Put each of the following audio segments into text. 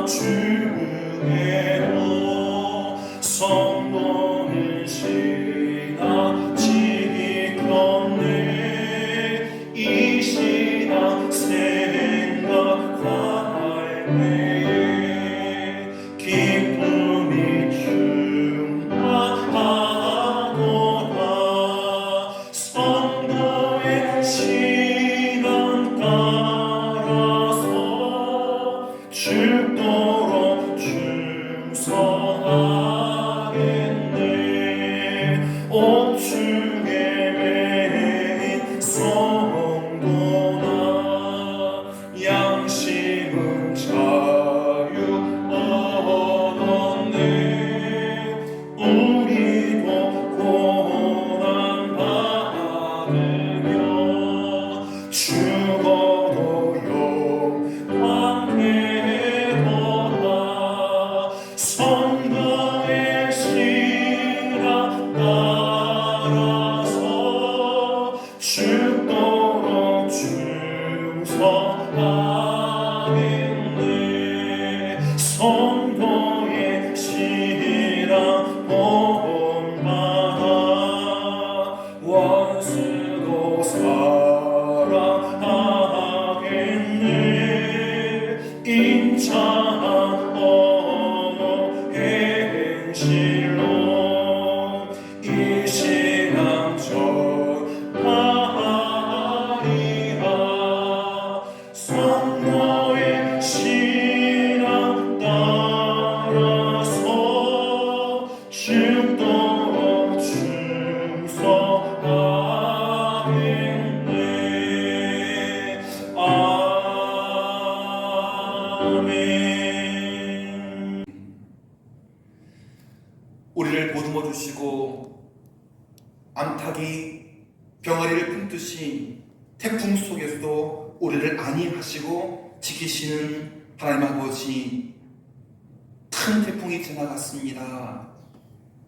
주에도 성도는 신앙지 걷네. 이 신앙 생각할 때에 기쁨이 충만하도다. 성도의 신앙 따라서 죽도록 충성하겠네. 오 주의 메인 성도나 양심은 자유 얻었네. 우리도 고난 받으며 죽어도 영광되도다. 성도의 신앙 따라서 죽도록 충성하겠네. 성도의 신앙 본받아 원수도 사랑하겠네. 인자한 언어 행실로 이 신앙 전하리라. 성도의 신앙 따라서 죽도록 충성하겠네. 아멘. 우리를 보듬어 주시고 암탉이 병아리를 품듯이 태풍 속에서도 우리를 안위하시고 지키시는 하나님 아버지, 큰 태풍이 지나갔습니다.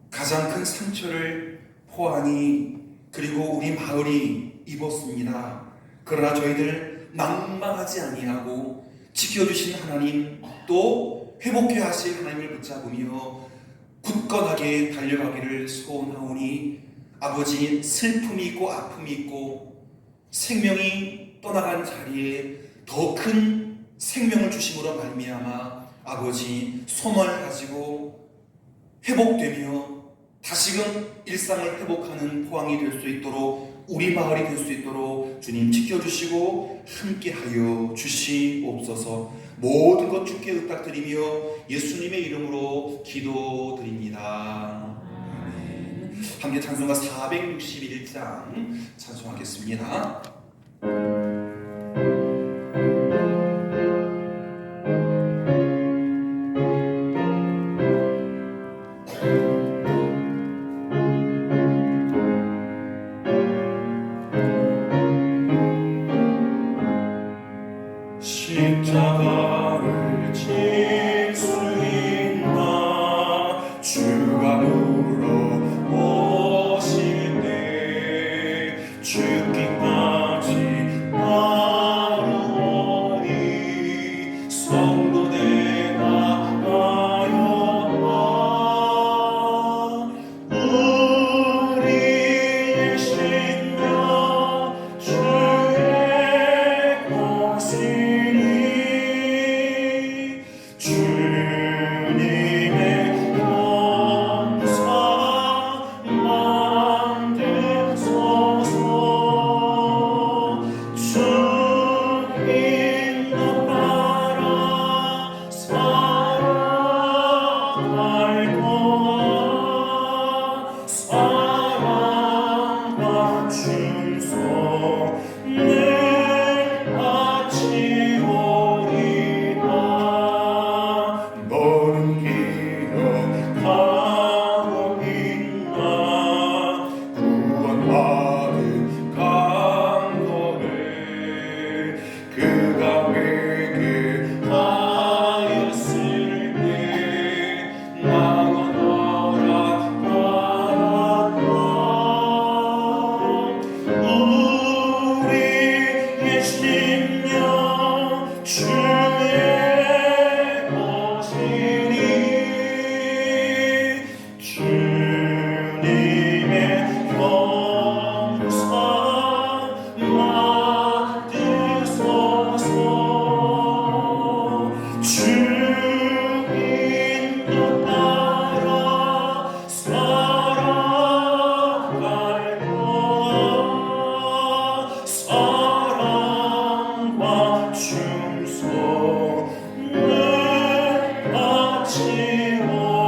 가장 큰 상처를 포항이 그리고 우리 마을이 입었습니다. 그러나 저희들 망망하지 아니하고 지켜주신 하나님, 또 회복해 하실 하나님을 붙잡으며 굳건하게 달려가기를 소원하오니 아버지, 슬픔이 있고 아픔이 있고 생명이 떠나간 자리에 더 큰 생명을 주심으로 말미암아 아버지, 소망을 가지고 회복되며 다시금 일상을 회복하는 포항이 될 수 있도록, 우리 마을이 될 수 있도록 주님 지켜주시고 함께하여 주시옵소서. 모든 것 주께 의탁드리며 예수님의 이름으로 기도드립니다. 아멘. 함께 찬송가 461장 찬송하겠습니다. 십자가를 질 수 있나 주가 물어보시네. 죽기까지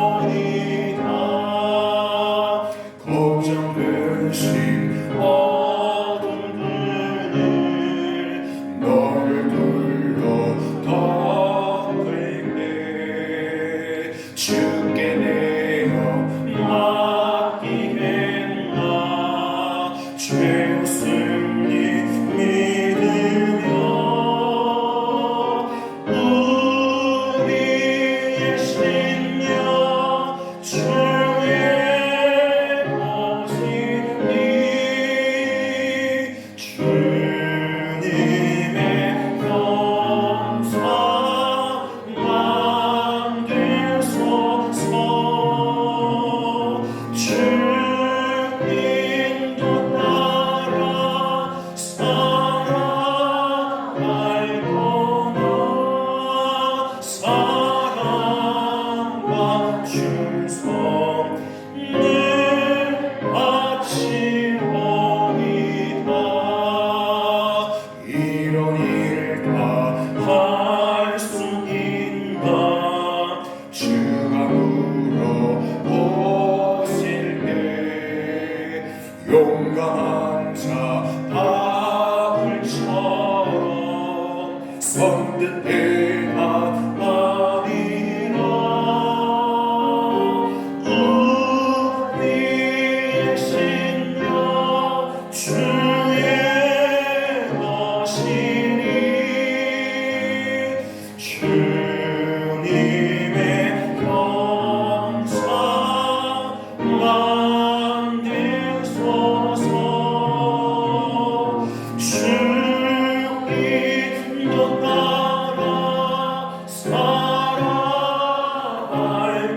아치오리다 걱정 근심 어둠 그늘 너를 불러 덮을게 주께 내어 맡기겠나 죄 없음니 믿으며 우리의 신령 주의 것이니 주님의 감사 만들소서 주님도 따라 살아갈 거나 사랑과 충성 늘 바치오리다 이런 일 다 할 수 있나 주가 물어보실 때 용감한 자 바울처럼 선뜻 대답하리라 우리의 신령 주의 것이니 주님의 감사 만들소서 주님도 따라 살아갈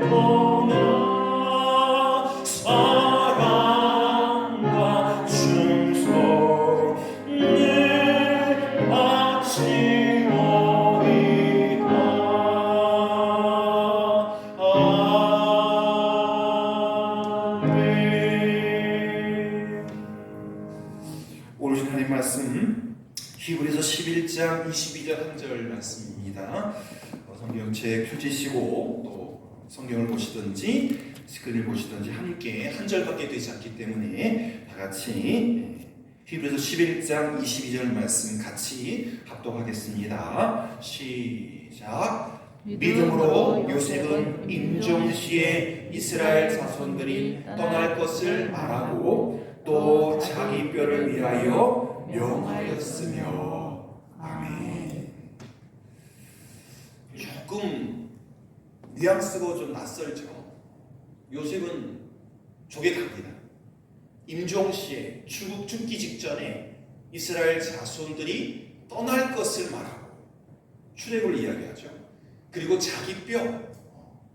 거나 사랑과 충성 늘 바치오리다 아멘. 오늘 하나님 말씀 히브리서 11장 22절 한 절 말씀입니다. 성경책 펼치시고 또 성경을 보시든지 스크린을 보시든지 함께 한 절밖에 되지 않기 때문에 다 같이 히브리서 11장 22절 말씀 같이 합독하겠습니다. 시작. 믿음으로 요셉은 임종시에 이스라엘 자손들이 떠날 것을 말하고 또 자기 뼈를 위하여 명하였으며. 아멘. 조금 뉘앙스가 좀 낯설죠. 요셉은 족에 갑니다. 임종시에 죽기 직전에 이스라엘 자손들이 떠날 것을 말하고 출애굽을 이야기하죠. 그리고 자기 뼈,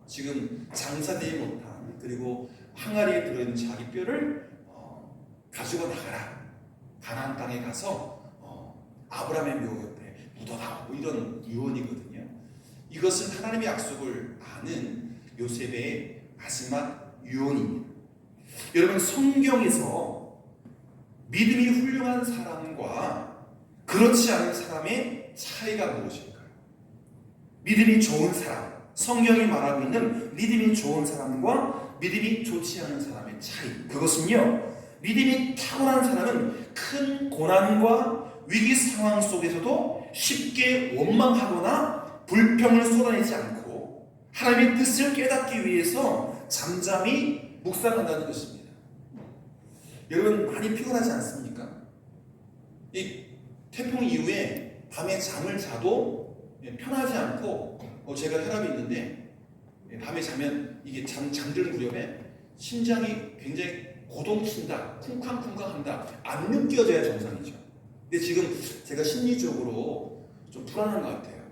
지금 장사되지 못한 그리고 항아리에 들어있는 자기 뼈를 가지고 나가라. 가나안 땅에 가서 아브라함의 묘 옆에 묻어라. 뭐 이런 유언이거든요. 이것은 하나님의 약속을 아는 요셉의 마지막 유언입니다. 여러분, 성경에서 믿음이 훌륭한 사람과 그렇지 않은 사람의 차이가 무엇일까요? 믿음이 좋은 사람, 성경이 말하고 있는 믿음이 좋은 사람과 믿음이 좋지 않은 사람의 차이, 그것은요, 믿음이 타고난 사람은 큰 고난과 위기 상황 속에서도 쉽게 원망하거나 불평을 쏟아내지 않고 하나님의 뜻을 깨닫기 위해서 잠잠히 묵상한다는 것입니다. 여러분, 많이 피곤하지 않습니까? 이 태풍 이후에 밤에 잠을 자도 편하지 않고, 제가 혈압이 있는데 밤에 자면 이게 잠들 무렵에 심장이 굉장히 고동친다, 쿵쾅쿵쾅한다, 안 느껴져야 정상이죠. 근데 지금 제가 심리적으로 좀 불안한 것 같아요.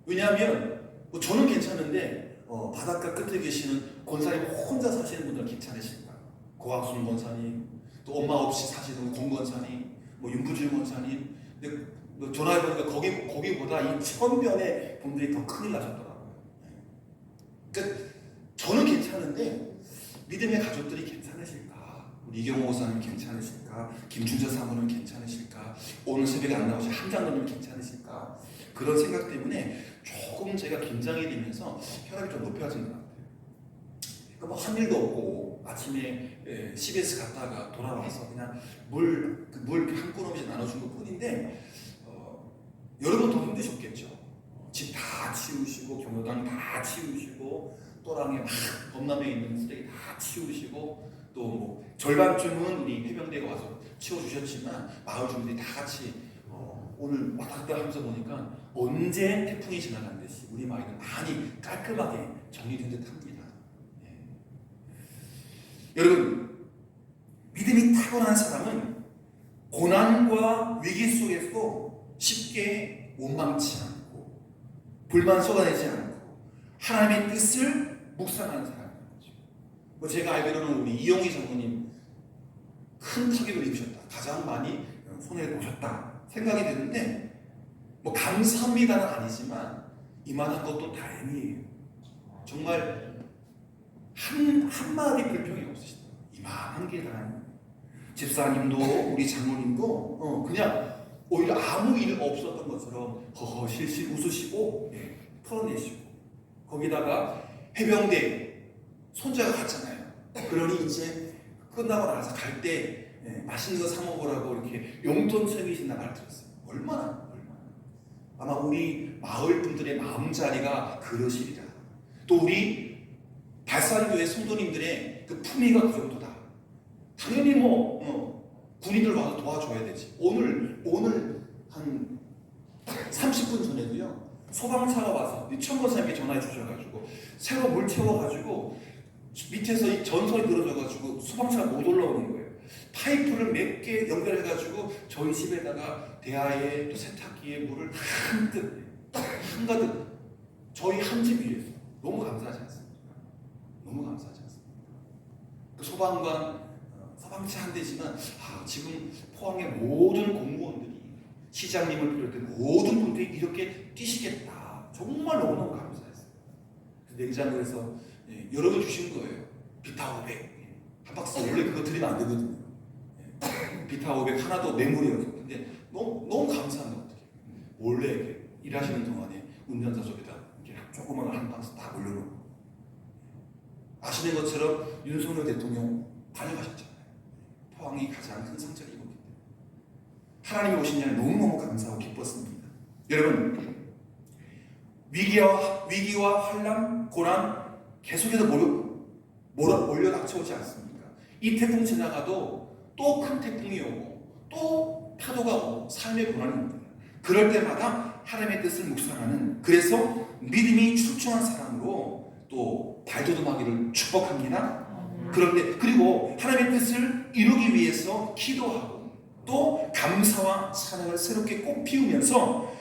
왜냐하면 저는 괜찮은데 바닷가 끝에 계시는 권사님 혼자 사시는 분들은 괜찮으십니까? 고학순 권사님, 또 엄마 없이 사시는 권 권사님, 윤부주 권사님. 근데 전화해보니까 거기보다 이 천변의 분들이 더 큰일 나셨더라고요. 그러니까 저는 괜찮은데 믿음의 가족들이 괜찮으실까? 우리 이경호 목사님 괜찮으실까? 김충자 사모님 괜찮으실까? 오늘 새벽에 안 나오신 함장로님 괜찮으실까? 그런 생각 때문에 조금 제가 긴장이 되면서 혈압이 좀 높아진 것 같아요. 그러니까 뭐 한 일도 없고 아침에 CBS 갔다가 돌아와서 그냥 물 한 꼬름씩 나눠준 것 뿐인데 여러분 더 힘드셨겠죠. 집 다 치우시고 경로당 다 치우시고 또랑에 막 범람에 있는 쓰레기 다 치우시고 또 뭐 절반쯤은 우리 해병대가 와서 치워주셨지만 마을 주민들이 다 같이 오늘 왔다 갔다 하면서 보니까 언제 태풍이 지나간 듯이 우리 마을은 많이 깔끔하게 정리된 듯합니다. 여러분, 믿음이 타고난 사람은 고난과 위기 속에서도 쉽게 원망치 않고 불만 쏟아내지 않고 하나님의 뜻을 묵상하는 사람인 거죠. 뭐 제가 알기로는 우리 이용희 장로님 큰 타격을 입으셨다. 가장 많이 손해를 보셨다 생각이 드는데 뭐 감사합니다는 아니지만 이만한 것도 다행이에요. 정말 한마디 불평이 없으시다. 이만한 게 다행이에요. 집사님도 우리 장로님도 그냥 오히려 아무 일 없었던 것처럼 허허실실 웃으시고 털어내시고 거기다가 해병대 손자가 갔잖아요. 그러니 이제 끝나고 나서 갈 때 맛있는 거 사 먹으라고 이렇게 용돈 챙기신다 말 들었어요. 얼마나 아마 우리 마을 분들의 마음자리가 그러시리라. 또 우리 발산교회 성도님들의 그 품위가 그 정도다. 당연히 군인들 와서 도와줘야 되지. 오늘 한 30분 전에도요 소방차가 와서 천권사님께 전화해 주셔가지고 새로 물 채워가지고 밑에서 이 전선이 늘어져가지고 소방차가 못 올라오는 거예요. 파이프를 몇 개 연결해가지고 저희 집에다가 대야에 또 세탁기에 물을 한가득 저희 한 집 위해서 너무 감사하지 않습니까? 너무 감사하지 않습니까? 그 소방차 한 대지만 지금 포항의 모든 공무원들이 시장님을 비롯해 모든 분들이 이렇게 뛰시겠다. 정말 너무너무 감사했어요. 냉장고에서 여러 개 주신 거예요. 비타 500 한 박스. 원래 그거 드리면 안 되거든요. 비타 500 하나도 뇌물이어서. 근데 너무 감사한 것 같아요. 원래 이렇게 일하시는 동안에 운전자 쪽에다 이렇게 조그만 한 박스 다 올려놓고. 아시는 것처럼 윤석열 대통령 다녀가셨잖아요. 포항이 가장 큰 상처를 입었기 때문에 하나님이 오신 날 너무너무 감사하고 기뻤습니다. 여러분, 위기와 환난, 고난 계속해서 몰려 닥쳐오지 않습니까? 이 태풍 지나가도 또 큰 태풍이 오고 또 파도가 오고 삶의 고난이 옵니다. 그럴 때마다 하나님의 뜻을 묵상하는, 그래서 믿음이 출중한 사람으로 또 발돋움하기를 축복합니다. 그런데 그리고 하나님의 뜻을 이루기 위해서 기도하고 또 감사와 찬양을 새롭게 꽃피우면서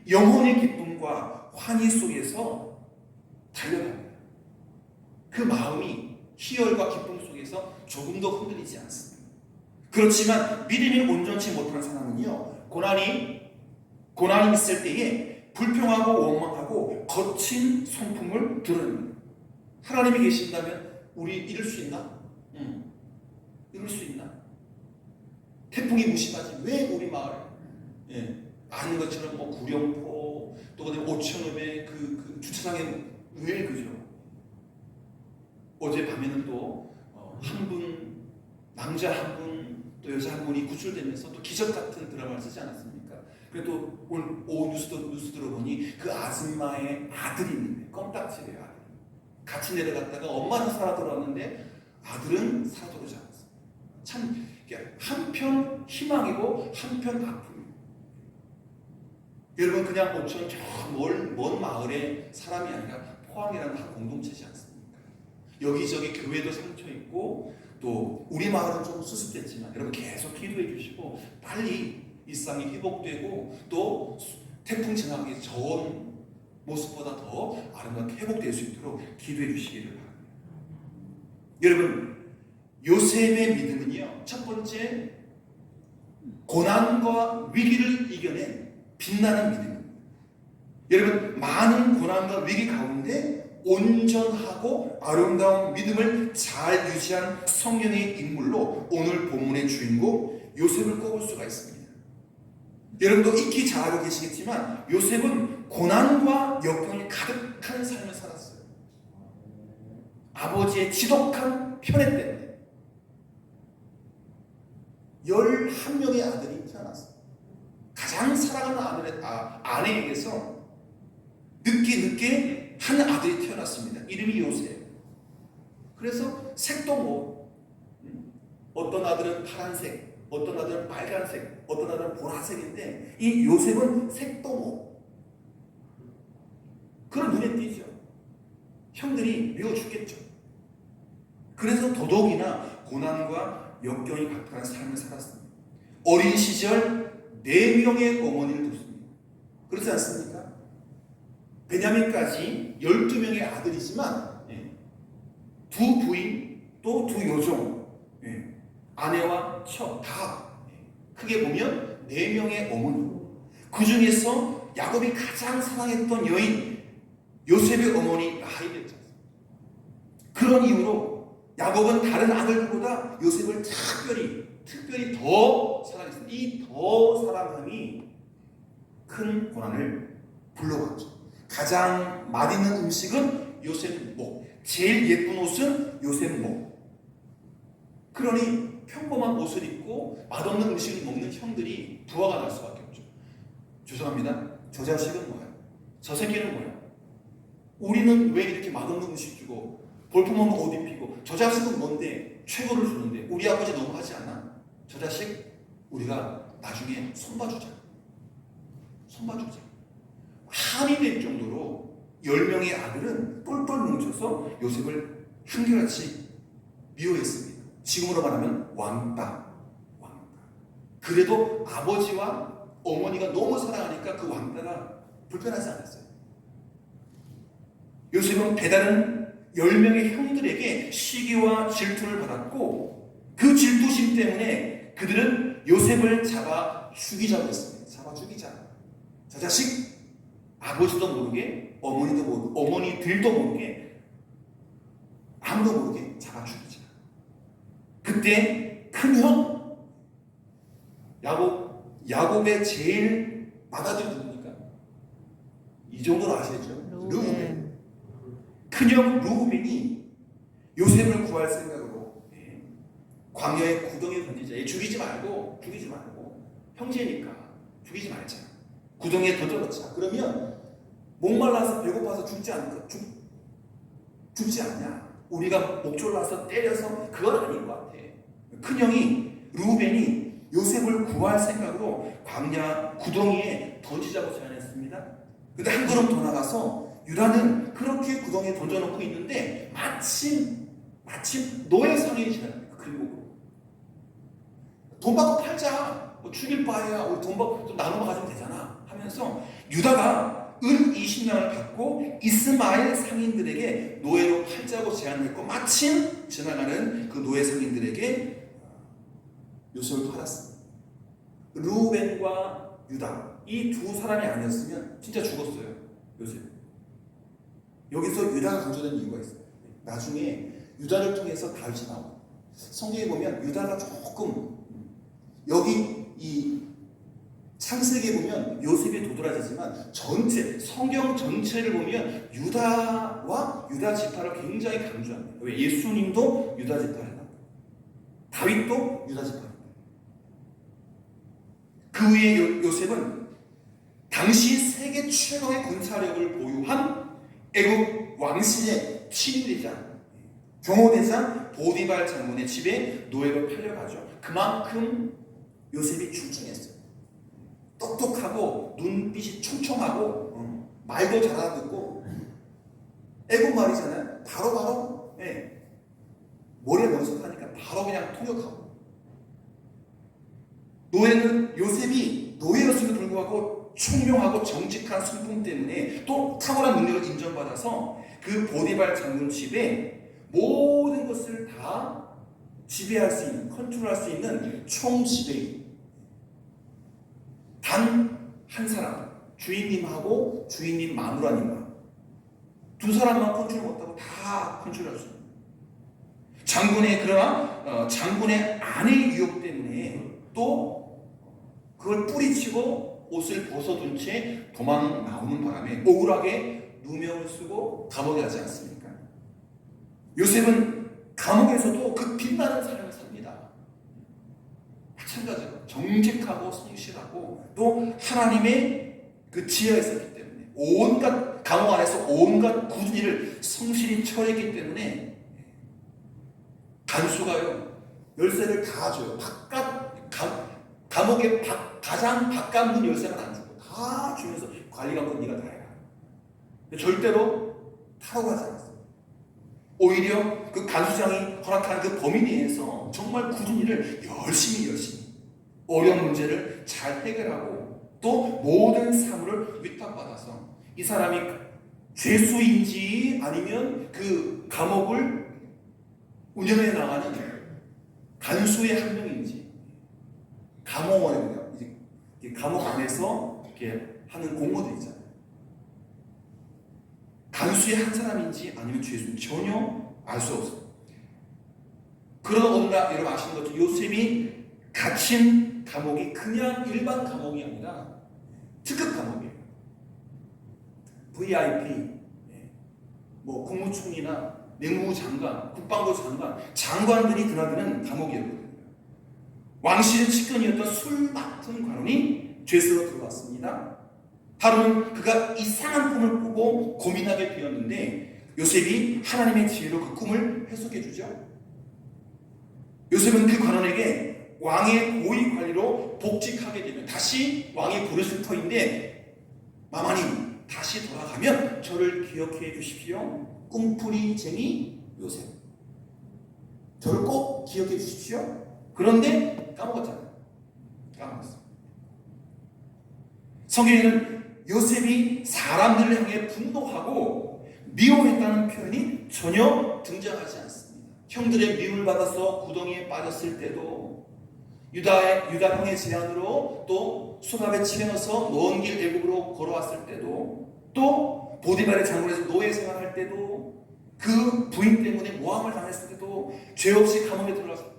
영혼의 기쁨과 환희 속에서 달려갑니다. 그 마음이 희열과 기쁨 속에서 조금도 흔들리지 않습니다. 그렇지만 믿음이 온전치 못한 사람은요, 고난이 있을 때에 불평하고 원망하고 거친 성품을 드러냅니다. 하나님이 계신다면 우리 이럴 수 있나? 이럴 수 있나? 태풍이 무심하지 왜 우리 마을 아는 것처럼 구룡포 또 오천읍의 그 주차장에 왜 그죠? 어제 밤에는 또 한 분, 남자 한 분, 또 여자 한 분이 구출되면서 또 기적 같은 드라마를 쓰지 않았습니까? 그래도 오늘 오후 뉴스 들어보니 그 아줌마의 아들이 있는데, 껌딱지래요. 아들. 같이 내려갔다가 엄마는 살아 돌아왔는데 아들은 살아 돌아오지 않았어요. 참 한편 희망이고 한편 아픔이에요. 여러분, 그냥 오천 저 먼 마을의 사람이 아니라 포항이라는 한 공동체지 않습니까? 여기저기 교회도 상처 있고 또 우리 마을은 좀 수습됐지만 여러분 계속 기도해 주시고 빨리 일상이 회복되고 또 태풍 지나가기 전 모습보다 더 아름답게 회복될 수 있도록 기도해 주시기를 바랍니다. 여러분, 요셉의 믿음은요, 첫 번째 고난과 위기를 이겨낸 빛나는 믿음입니다. 여러분, 많은 고난과 위기 가운데 온전하고 아름다운 믿음을 잘 유지한 성령의 인물로 오늘 본문의 주인공 요셉을 꼽을 수가 있습니다. 여러분도 익히 잘 알고 계시겠지만 요셉은 고난과 역경이 가득한 삶을 살았어요. 아버지의 지독한 편애 때문에 11명의 아들이 태어났어요. 가장 사랑하는 아내에게서 늦게 한 아들이 태어났습니다. 이름이 요셉. 그래서 색도 뭐 어떤 아들은 파란색, 어떤 아들은 빨간색, 어떤 아들은 보라색인데 이 요셉은 색도 뭐 그런 눈에 띄죠. 형들이 미워 죽겠죠. 그래서 더더욱이나 고난과 역경이 가득한 삶을 살았습니다. 어린 시절 4명의 어머니를 뒀습니다. 그렇지 않습니까? 베냐민까지 12명의 아들이지만 두 부인 또 두 여종, 아내와 처 다 크게 보면 4명의 어머니. 그 중에서 야곱이 가장 사랑했던 여인 요셉의 어머니 라헬이었죠. 그런 이유로 야곱은 다른 아들들보다 요셉을 특별히 더 사랑했습니다. 이 더 사랑함이 큰 고난을 불러왔죠. 가장 맛있는 음식은 요셉 목, 제일 예쁜 옷은 요셉 목. 그러니 평범한 옷을 입고 맛없는 음식을 먹는 형들이 부하가 날 수밖에 없죠. 죄송합니다. 저 자식은 뭐야? 저 새끼는 뭐야? 우리는 왜 이렇게 맛없는 음식 주고 볼품없는 옷 입히고 저 자식은 뭔데 최고를 주는데 우리 아버지 너무 하지 않아? 저 자식 우리가 나중에 손봐주자. 한이 될 정도로 10명의 아들은 똘똘 뭉쳐서 요셉을 한결같이 미워했습니다. 지금으로 말하면 왕따. 그래도 아버지와 어머니가 너무 사랑하니까 그 왕따가 불편하지 않았어요. 요셉은 배다른 10명의 형들에게 시기와 질투를 받았고 그 질투심 때문에 그들은 요셉을 잡아 죽이자고 했습니다. 잡아 죽이자. 저 자식 아버지도 모르게 어머니들도 모르게 아무도 모르게 잡아 죽이자. 그때 큰형 야곱의 제일 맏아들이 누굽니까? 이 정도로 아시죠? 르우벤. 큰형 르우벤이 요셉을 구할 생각으로 광야의 구덩이에 던지자. 죽이지 말고 형제니까 죽이지 말자. 구덩이에 던져놓자. 그러면 목말라서 배고파서 죽지 않냐? 우리가 목 졸라서 때려서 그건 아닌 것 같아. 큰형이 르우벤이 요셉을 구할 생각으로 광야 구덩이에 던지자고 제안했습니다. 근데 한 걸음 더 나가서 유다는 그렇게 구덩이에 던져놓고 있는데 마침 노예 상인이 지나갑니다. 그리고 돈 받고 팔자. 뭐 죽일 바에야 우리 돈 받고 좀 나눠 가지면 되잖아 하면서 유다가 은 20냥을 받고 이스마엘 상인들에게 노예로 팔자고 제안했고 마침 지나가는 그 노예 상인들에게 요셉을 팔았습니다. 르우벤과 유다 이 두 사람이 아니었으면 진짜 죽었어요. 요셉. 여기서 유다가 강조된 이유가 있어요. 나중에 유다를 통해서 다윗이 나와요. 성경에 보면 유다가 조금 여기 이 창세기에 보면 요셉이 도드라지지만 성경 전체를 보면 유다와 유다 지파를 굉장히 강조합니다. 왜? 예수님도 유다 지파입니다. 다윗도 유다 지파입니다. 그 후에 요셉은 당시 세계 최고의 군사력을 보유한 애국 왕실의 친위대장, 경호대장 보디발 장군의 집에 노예로 팔려가죠. 그만큼 요셉이 출중했어요. 똑똑하고 눈빛이 촘촘하고 말도 잘 알아듣고 애국 말이잖아요. 바로 머리에 머리속하니까 바로 그냥 통역하고 요셉이 노예로서도 불구하고 총명하고 정직한 성품 때문에 또 탁월한 능력을 인정받아서 그 보디발 장군 집에 모든 것을 다 지배할 수 있는, 컨트롤할 수 있는 총지배인 단 한 사람, 주인님하고 주인님 마누라님만 두 사람만 컨트롤 못하고 다 컨트롤할 수 있는 장군의 아내의 유혹 때문에 또 그걸 뿌리치고 옷을 벗어둔 채 도망 나오는 바람에 억울하게 누명을 쓰고 감옥에 가지 않습니까? 요셉은 감옥에서도 그 빛나는 삶을 삽니다. 마찬가지로 정직하고 성실하고 또 하나님의 그 지혜가 있었기 때문에 온갖 감옥 안에서 온갖 굳은 일을 성실히 처리했기 때문에 간수가요 열쇠를 다 줘요. 감옥의 가장 바깥 문 열쇠만 안 주고 다 주면서 관리관건 네가 다 해라. 절대로 타고 가지 않았어요. 오히려 그 간수장이 허락한 그 범위 내에서 정말 굳은 일을 열심히 어려운 문제를 잘 해결하고 또 모든 사물을 위탁받아서 이 사람이 죄수인지 아니면 그 감옥을 운영해 나가는 간수의 한 명인지 감옥원이요. 이제 감옥 안에서 이렇게 하는 공무원들 있잖아요. 간수의 한 사람인지 아니면 죄수 전혀 알 수 없어요. 그런 어느 날 여러분 아시는 것처럼 요셉이 갇힌 감옥이 그냥 일반 감옥이 아니라 특급 감옥이에요. VIP, 뭐 국무총리나 내무부 장관, 국방부 장관, 장관들이 드나드는 감옥이었거든요. 왕실의 측근이었던 술 맡은 관원이 죄수로 들어왔습니다. 하루는 그가 이상한 꿈을 꾸고 고민하게 되었는데 요셉이 하나님의 지혜로 그 꿈을 해석해 주죠. 요셉은 그 관원에게 왕의 고위 관리로 복직하게 되면 다시 왕이 부르실 터인데 마마님 다시 돌아가면 저를 기억해 주십시오. 꿈풀이쟁이 요셉. 저를 꼭 기억해 주십시오. 그런데 까먹었잖아요. 까먹었어요. 성경에는 요셉이 사람들을 향해 분노하고 미워했다는 표현이 전혀 등장하지 않습니다. 형들의 미움을 받아서 구덩이에 빠졌을 때도 유다 형의 제안으로 또 수갑에 채워서 먼 길 애굽으로 걸어왔을 때도 또 보디발의 장군에서 노예 생활할 때도 그 부인 때문에 모함을 당했을 때도 죄 없이 감옥에 들어가서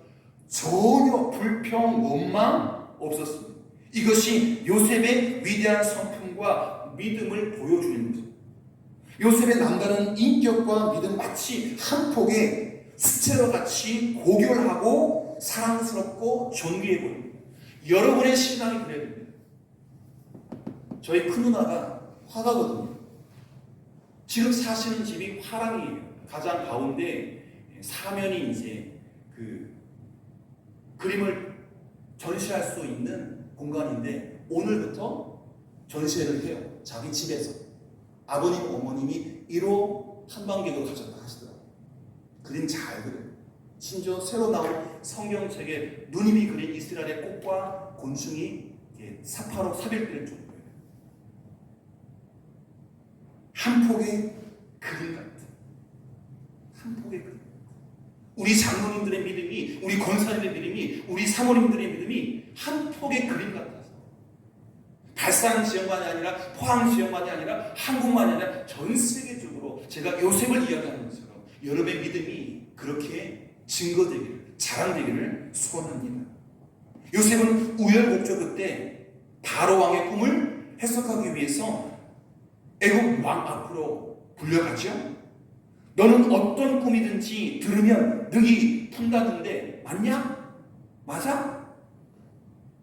전혀 불평, 원망 없었습니다. 이것이 요셉의 위대한 성품과 믿음을 보여주는 거죠. 요셉의 남다른 인격과 믿음 마치 한 폭의 수채화 같이 고결하고 사랑스럽고 존귀해 보입니다. 여러분의 신앙이 그래야 됩니다. 저희 큰 누나가 화가거든요. 지금 사시는 집이 화랑이에요. 가장 가운데 사면이 이제 그 그림을 전시할 수 있는 공간인데 오늘부터 전시회를 해요. 자기 집에서. 아버님, 어머님이 1호 탐방객으로 가셨다 하시더라고요. 그림 잘 그려요. 심지어 새로 나온 성경책에 누님이 그린 이스라엘의 꽃과 곤충이 사파로 삽입될 정도예요. 한 폭의 그림 같은. 한 폭의 그림. 우리 장로님들의 믿음이, 우리 권사님의 믿음이, 우리 사모님들의 믿음이 한 폭의 그림 같아서 발산 지역만이 아니라 포항 지역만이 아니라 한국만이 아니라 전 세계적으로 제가 요셉을 이야기하는 것처럼 여러분의 믿음이 그렇게 증거되기를, 자랑되기를 소원합니다. 요셉은 우여곡절 끝에 바로 왕의 꿈을 해석하기 위해서 애굽 왕 앞으로 불려가죠. 너는 어떤 꿈이든지 들으면 능히 푼다던데 맞냐? 맞아?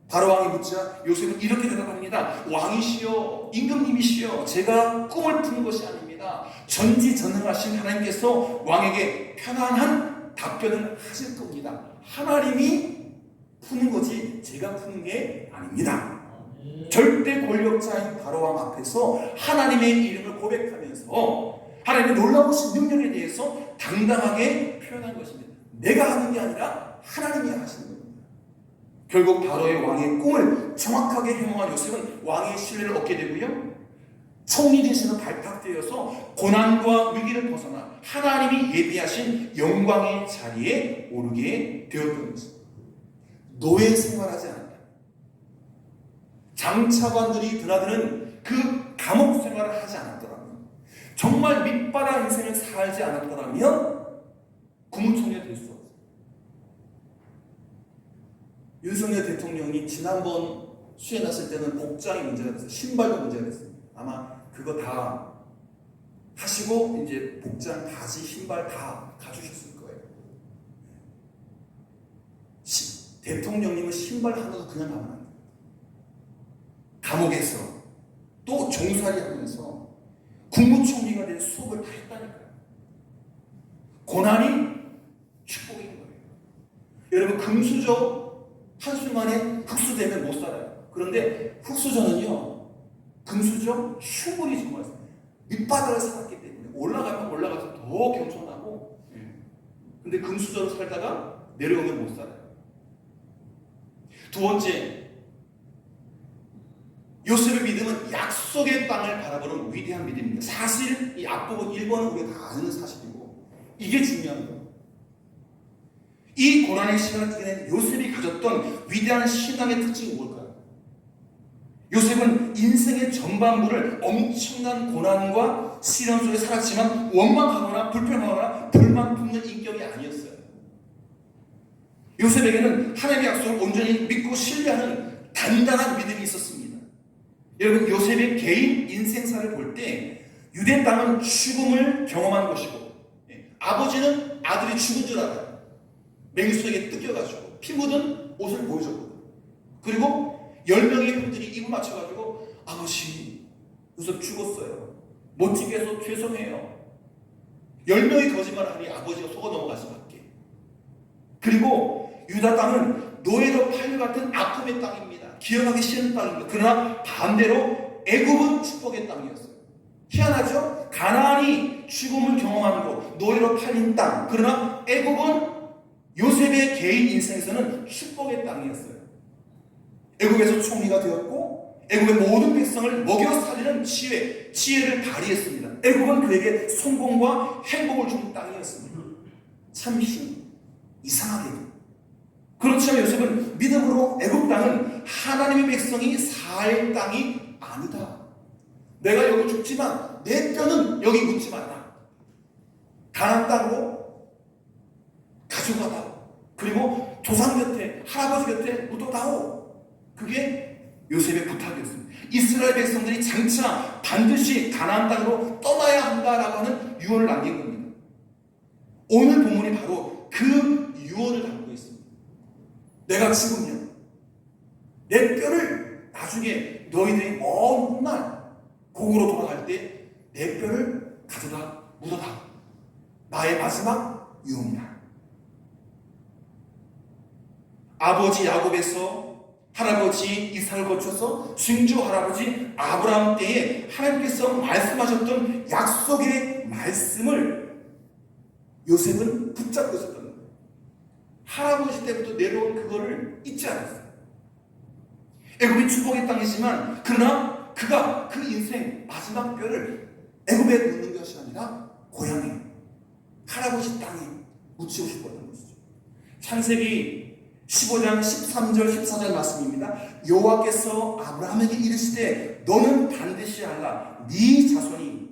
바로 왕이 묻자 요셉은 이렇게 대답합니다. 왕이시여, 임금님이시여, 제가 꿈을 푸는 것이 아닙니다. 전지전능하신 하나님께서 왕에게 편안한 답변을 하실 겁니다. 하나님이 푸는 거지 제가 푸는 게 아닙니다. 절대 권력자인 바로왕 앞에서 하나님의 이름을 고백하면서 하나님의 놀라우신 능력에 대해서 당당하게 표현한 것입니다. 내가 하는 게 아니라 하나님이 하시는 겁니다. 결국 바로의 왕의 꿈을 정확하게 해몽한 요셉은 왕의 신뢰를 얻게 되고요. 총리 대신으로 발탁되어서 고난과 위기를 벗어나 하나님이 예비하신 영광의 자리에 오르게 되었던 것입니다. 노예 생활하지 않았다. 장차관들이 드나드는 그 감옥 생활을 하지 않았더라면, 정말 밑바닥 인생을 살지 않았더라면 국무총리가 될 수 없어요. 윤석열 대통령이 지난번 수행했을 때는 복장이 문제가 됐어요. 신발도 문제가 됐어요. 아마 그거 다 하시고 이제 복장, 바지, 신발 다 가주셨을 거예요. 대통령님은 신발 하나도 그냥 가면 안 돼요. 감옥에서 또 종살이 하면서 국무총리가 된 수업을 다 했다니까요. 고난이 축복인 거예요. 여러분, 금수저 한순간에 흑수되면 못 살아요. 그런데 흑수저는요, 금수저 충분히 정말 밑바닥을 살았기 때문에 올라가면 올라가서 더 겸손하고, 근데 금수저로 살다가 내려오면 못 살아요. 두 번째, 요셉의 믿음은 약속의 땅을 바라보는 위대한 믿음입니다. 사실 이 앞부분 1번은 우리가 다 아는 사실이고 이게 중요한 거예요. 이 고난의 시간을 이겨낸 요셉이 가졌던 위대한 신앙의 특징이 뭘까요? 요셉은 인생의 전반부를 엄청난 고난과 시련 속에 살았지만 원망하거나 불평하거나 불만 품는 인격이 아니었어요. 요셉에게는 하나님의 약속을 온전히 믿고 신뢰하는 단단한 믿음이 있었습니다. 여러분, 요셉의 개인 인생사를 볼 때 유대 땅은 죽음을 경험한 것이고, 아버지는 아들이 죽은 줄 알아요. 맹수에게 뜯겨가지고 피 묻은 옷을 보여줬거든요. 그리고 10명의 형들이 입을 맞춰가지고 아버지, 요셉 죽었어요. 못 지게 해서 죄송해요. 10명이 거짓말하니 아버지가 속아 넘어갈 수밖에. 그리고 유다 땅은 노예로 팔려갔던 아픔의 땅입니다. 기억하기 싫은 땅입니다. 그러나 반대로 애굽은 축복의 땅이었어요. 희한하죠? 가나안이 죽음을 경험하는 곳, 노예로 팔린 땅. 그러나 애굽은 요셉의 개인 인생에서는 축복의 땅이었어요. 애굽에서 총리가 되었고 애굽의 모든 백성을 먹여 살리는 지혜를 발휘했습니다. 애굽은 그에게 성공과 행복을 주는 땅이었습니다. 참 이상하게도. 그렇지만 요셉은 믿음으로 애굽 땅은 하나님의 백성이 살 땅이 아니다. 내가 여기 죽지만 내 뼈는 여기 묻지 말라. 가나안 땅으로 가져가다오. 그리고 조상 곁에, 할아버지 곁에 묻어다오. 그게 요셉의 부탁이었습니다. 이스라엘 백성들이 장차 반드시 가나안 땅으로 떠나야 한다라고 하는 유언을 남긴 겁니다. 오늘 본문이 바로 그 유언을 담고 있습니다. 내가 죽으면 내 뼈를 나중에 너희들이 먼 훗날 고국으로 돌아갈 때 내 뼈를 가져다 묻어다. 나의 마지막 유언이다. 아버지 야곱에서 할아버지 이삭을 거쳐서 증조 할아버지 아브라함 때에 하나님께서 말씀하셨던 약속의 말씀을 요셉은 붙잡고 있었던 거예요. 할아버지 때부터 내려온 그거를 잊지 않았어요. 애굽이 축복의 땅이지만 그러나 그가 그 인생 마지막 뼈를 애굽에 묻는 것이 아니라 고향에 할아버지 땅에 묻히고 싶었던 것이죠. 창세기 15장 13절 14절 말씀입니다. 여호와께서 아브라함에게 이르시되 너는 반드시 알라. 네 자손이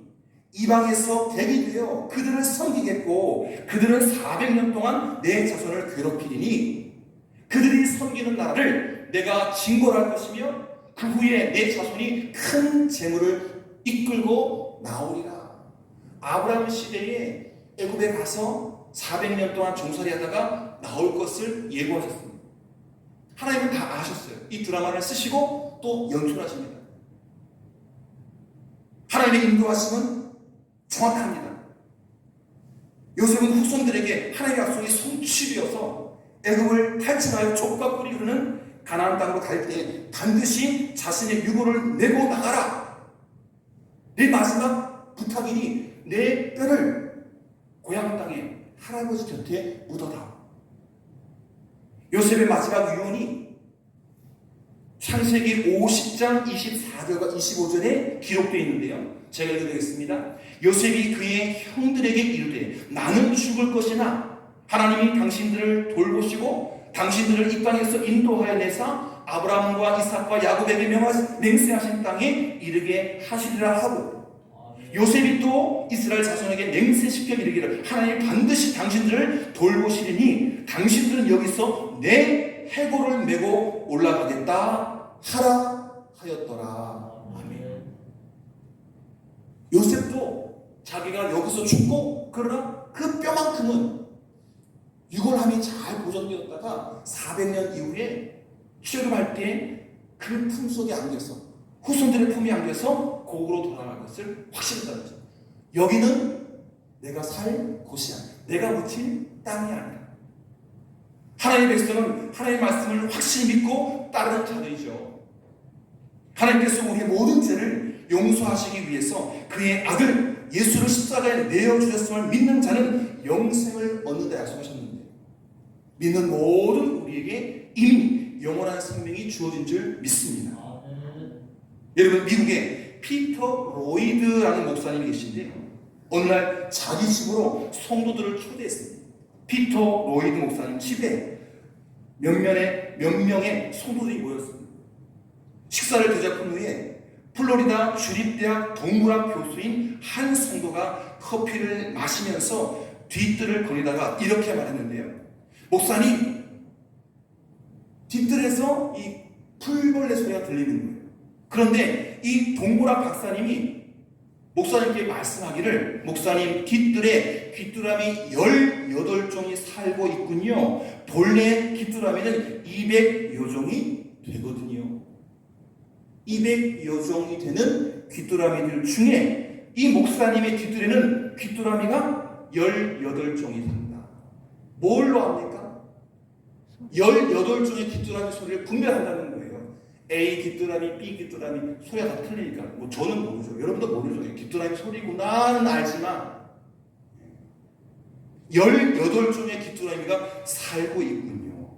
이방에서 대기 되어 그들을 섬기겠고 그들은 400년 동안 내 자손을 괴롭히리니 그들이 섬기는 나라를 내가 징벌할 것이며 그 후에 내 자손이 큰 재물을 이끌고 나오리라. 아브라함 시대에 애굽에 가서 400년 동안 종살이하다가 나올 것을 예고하셨습니다. 하나님은 다 아셨어요. 이 드라마를 쓰시고 또 연출하십니다. 하나님의 인도하심은 정확합니다. 요셉은 후손들에게 하나님의 약속이 성취되어서 애굽을 탈출하여 족과 꿀이 흐르는 가나안 땅으로 갈 때 반드시 자신의 유고를 내고 나가라. 내 마지막 부탁이니 내 뼈를 고향 땅에 할아버지 곁에 묻어다. 요셉의 마지막 유언이 창세기 50장 24절과 25절에 기록되어 있는데요. 제가 읽어드리겠습니다. 요셉이 그의 형들에게 이르되 나는 죽을 것이나 하나님이 당신들을 돌보시고 당신들을 이 땅에서 인도하여 내사 아브라함과 이삭과 야곱에게 맹세하신 땅에 이르게 하시리라 하고 요셉이 또 이스라엘 자손에게 맹세시켜 이르기를 하나님이 반드시 당신들을 돌보시리니 당신들은 여기서 내 해골을 메고 올라가겠다 하라 하였더라. 아멘. 요셉도 자기가 여기서 죽고 그러나 그 뼈만큼은 유골함이 잘 보존되었다가 400년 이후에 출애굽할 때 그 품속에 안겨서 후손들의 품에 안겨서 고국으로 돌아갈 것을 확신했다는 거죠. 여기는 내가 살 곳이야. 내가 묻힌 땅이 아니야. 하나님의 백성은 하나님의 말씀을 확실히 믿고 따르는 자들이죠. 하나님께서 우리의 모든 죄를 용서하시기 위해서 그의 아들 예수를 십자가에 내어주셨음을 믿는 자는 영생을 얻는다 약속하셨는데, 믿는 모든 우리에게 이미 영원한 생명이 주어진 줄 믿습니다. 여러분, 미국에 피터 로이드라는 목사님이 계신데 어느 날 자기 집으로 성도들을 초대했습니다. 피터 로이드 목사님 집에 몇 명의 성도들이 모였습니다. 식사를 대접한 후에 플로리다 주립대학 동물학 교수인 한 성도가 커피를 마시면서 뒷뜰을 거니다가 이렇게 말했는데요. 목사님, 뒷뜰에서 이 풀벌레 소리가 들리는 거예요. 그런데 이 동물학 박사님이 목사님께 말씀하기를, 목사님, 뒷뜰에 귀뚜라미 18종이 살고 있군요. 본래 귀뚜라미는 200여 종이 되거든요. 200여 종이 되는 귀뚜라미들 중에 이 목사님의 뒷뜰에는 귀뚜라미가 18종이 산다. 뭘로 합니까? 18종의 귀뚜라미 소리를 분별한다는 거예요. A 귀뚜라미, B 귀뚜라미 소리가 다 틀리니까. 뭐 저는 모르죠. 여러분도 모르죠. 귀뚜라미 소리구나는 알지만 18종의 귀뚜라미가 살고 있군요.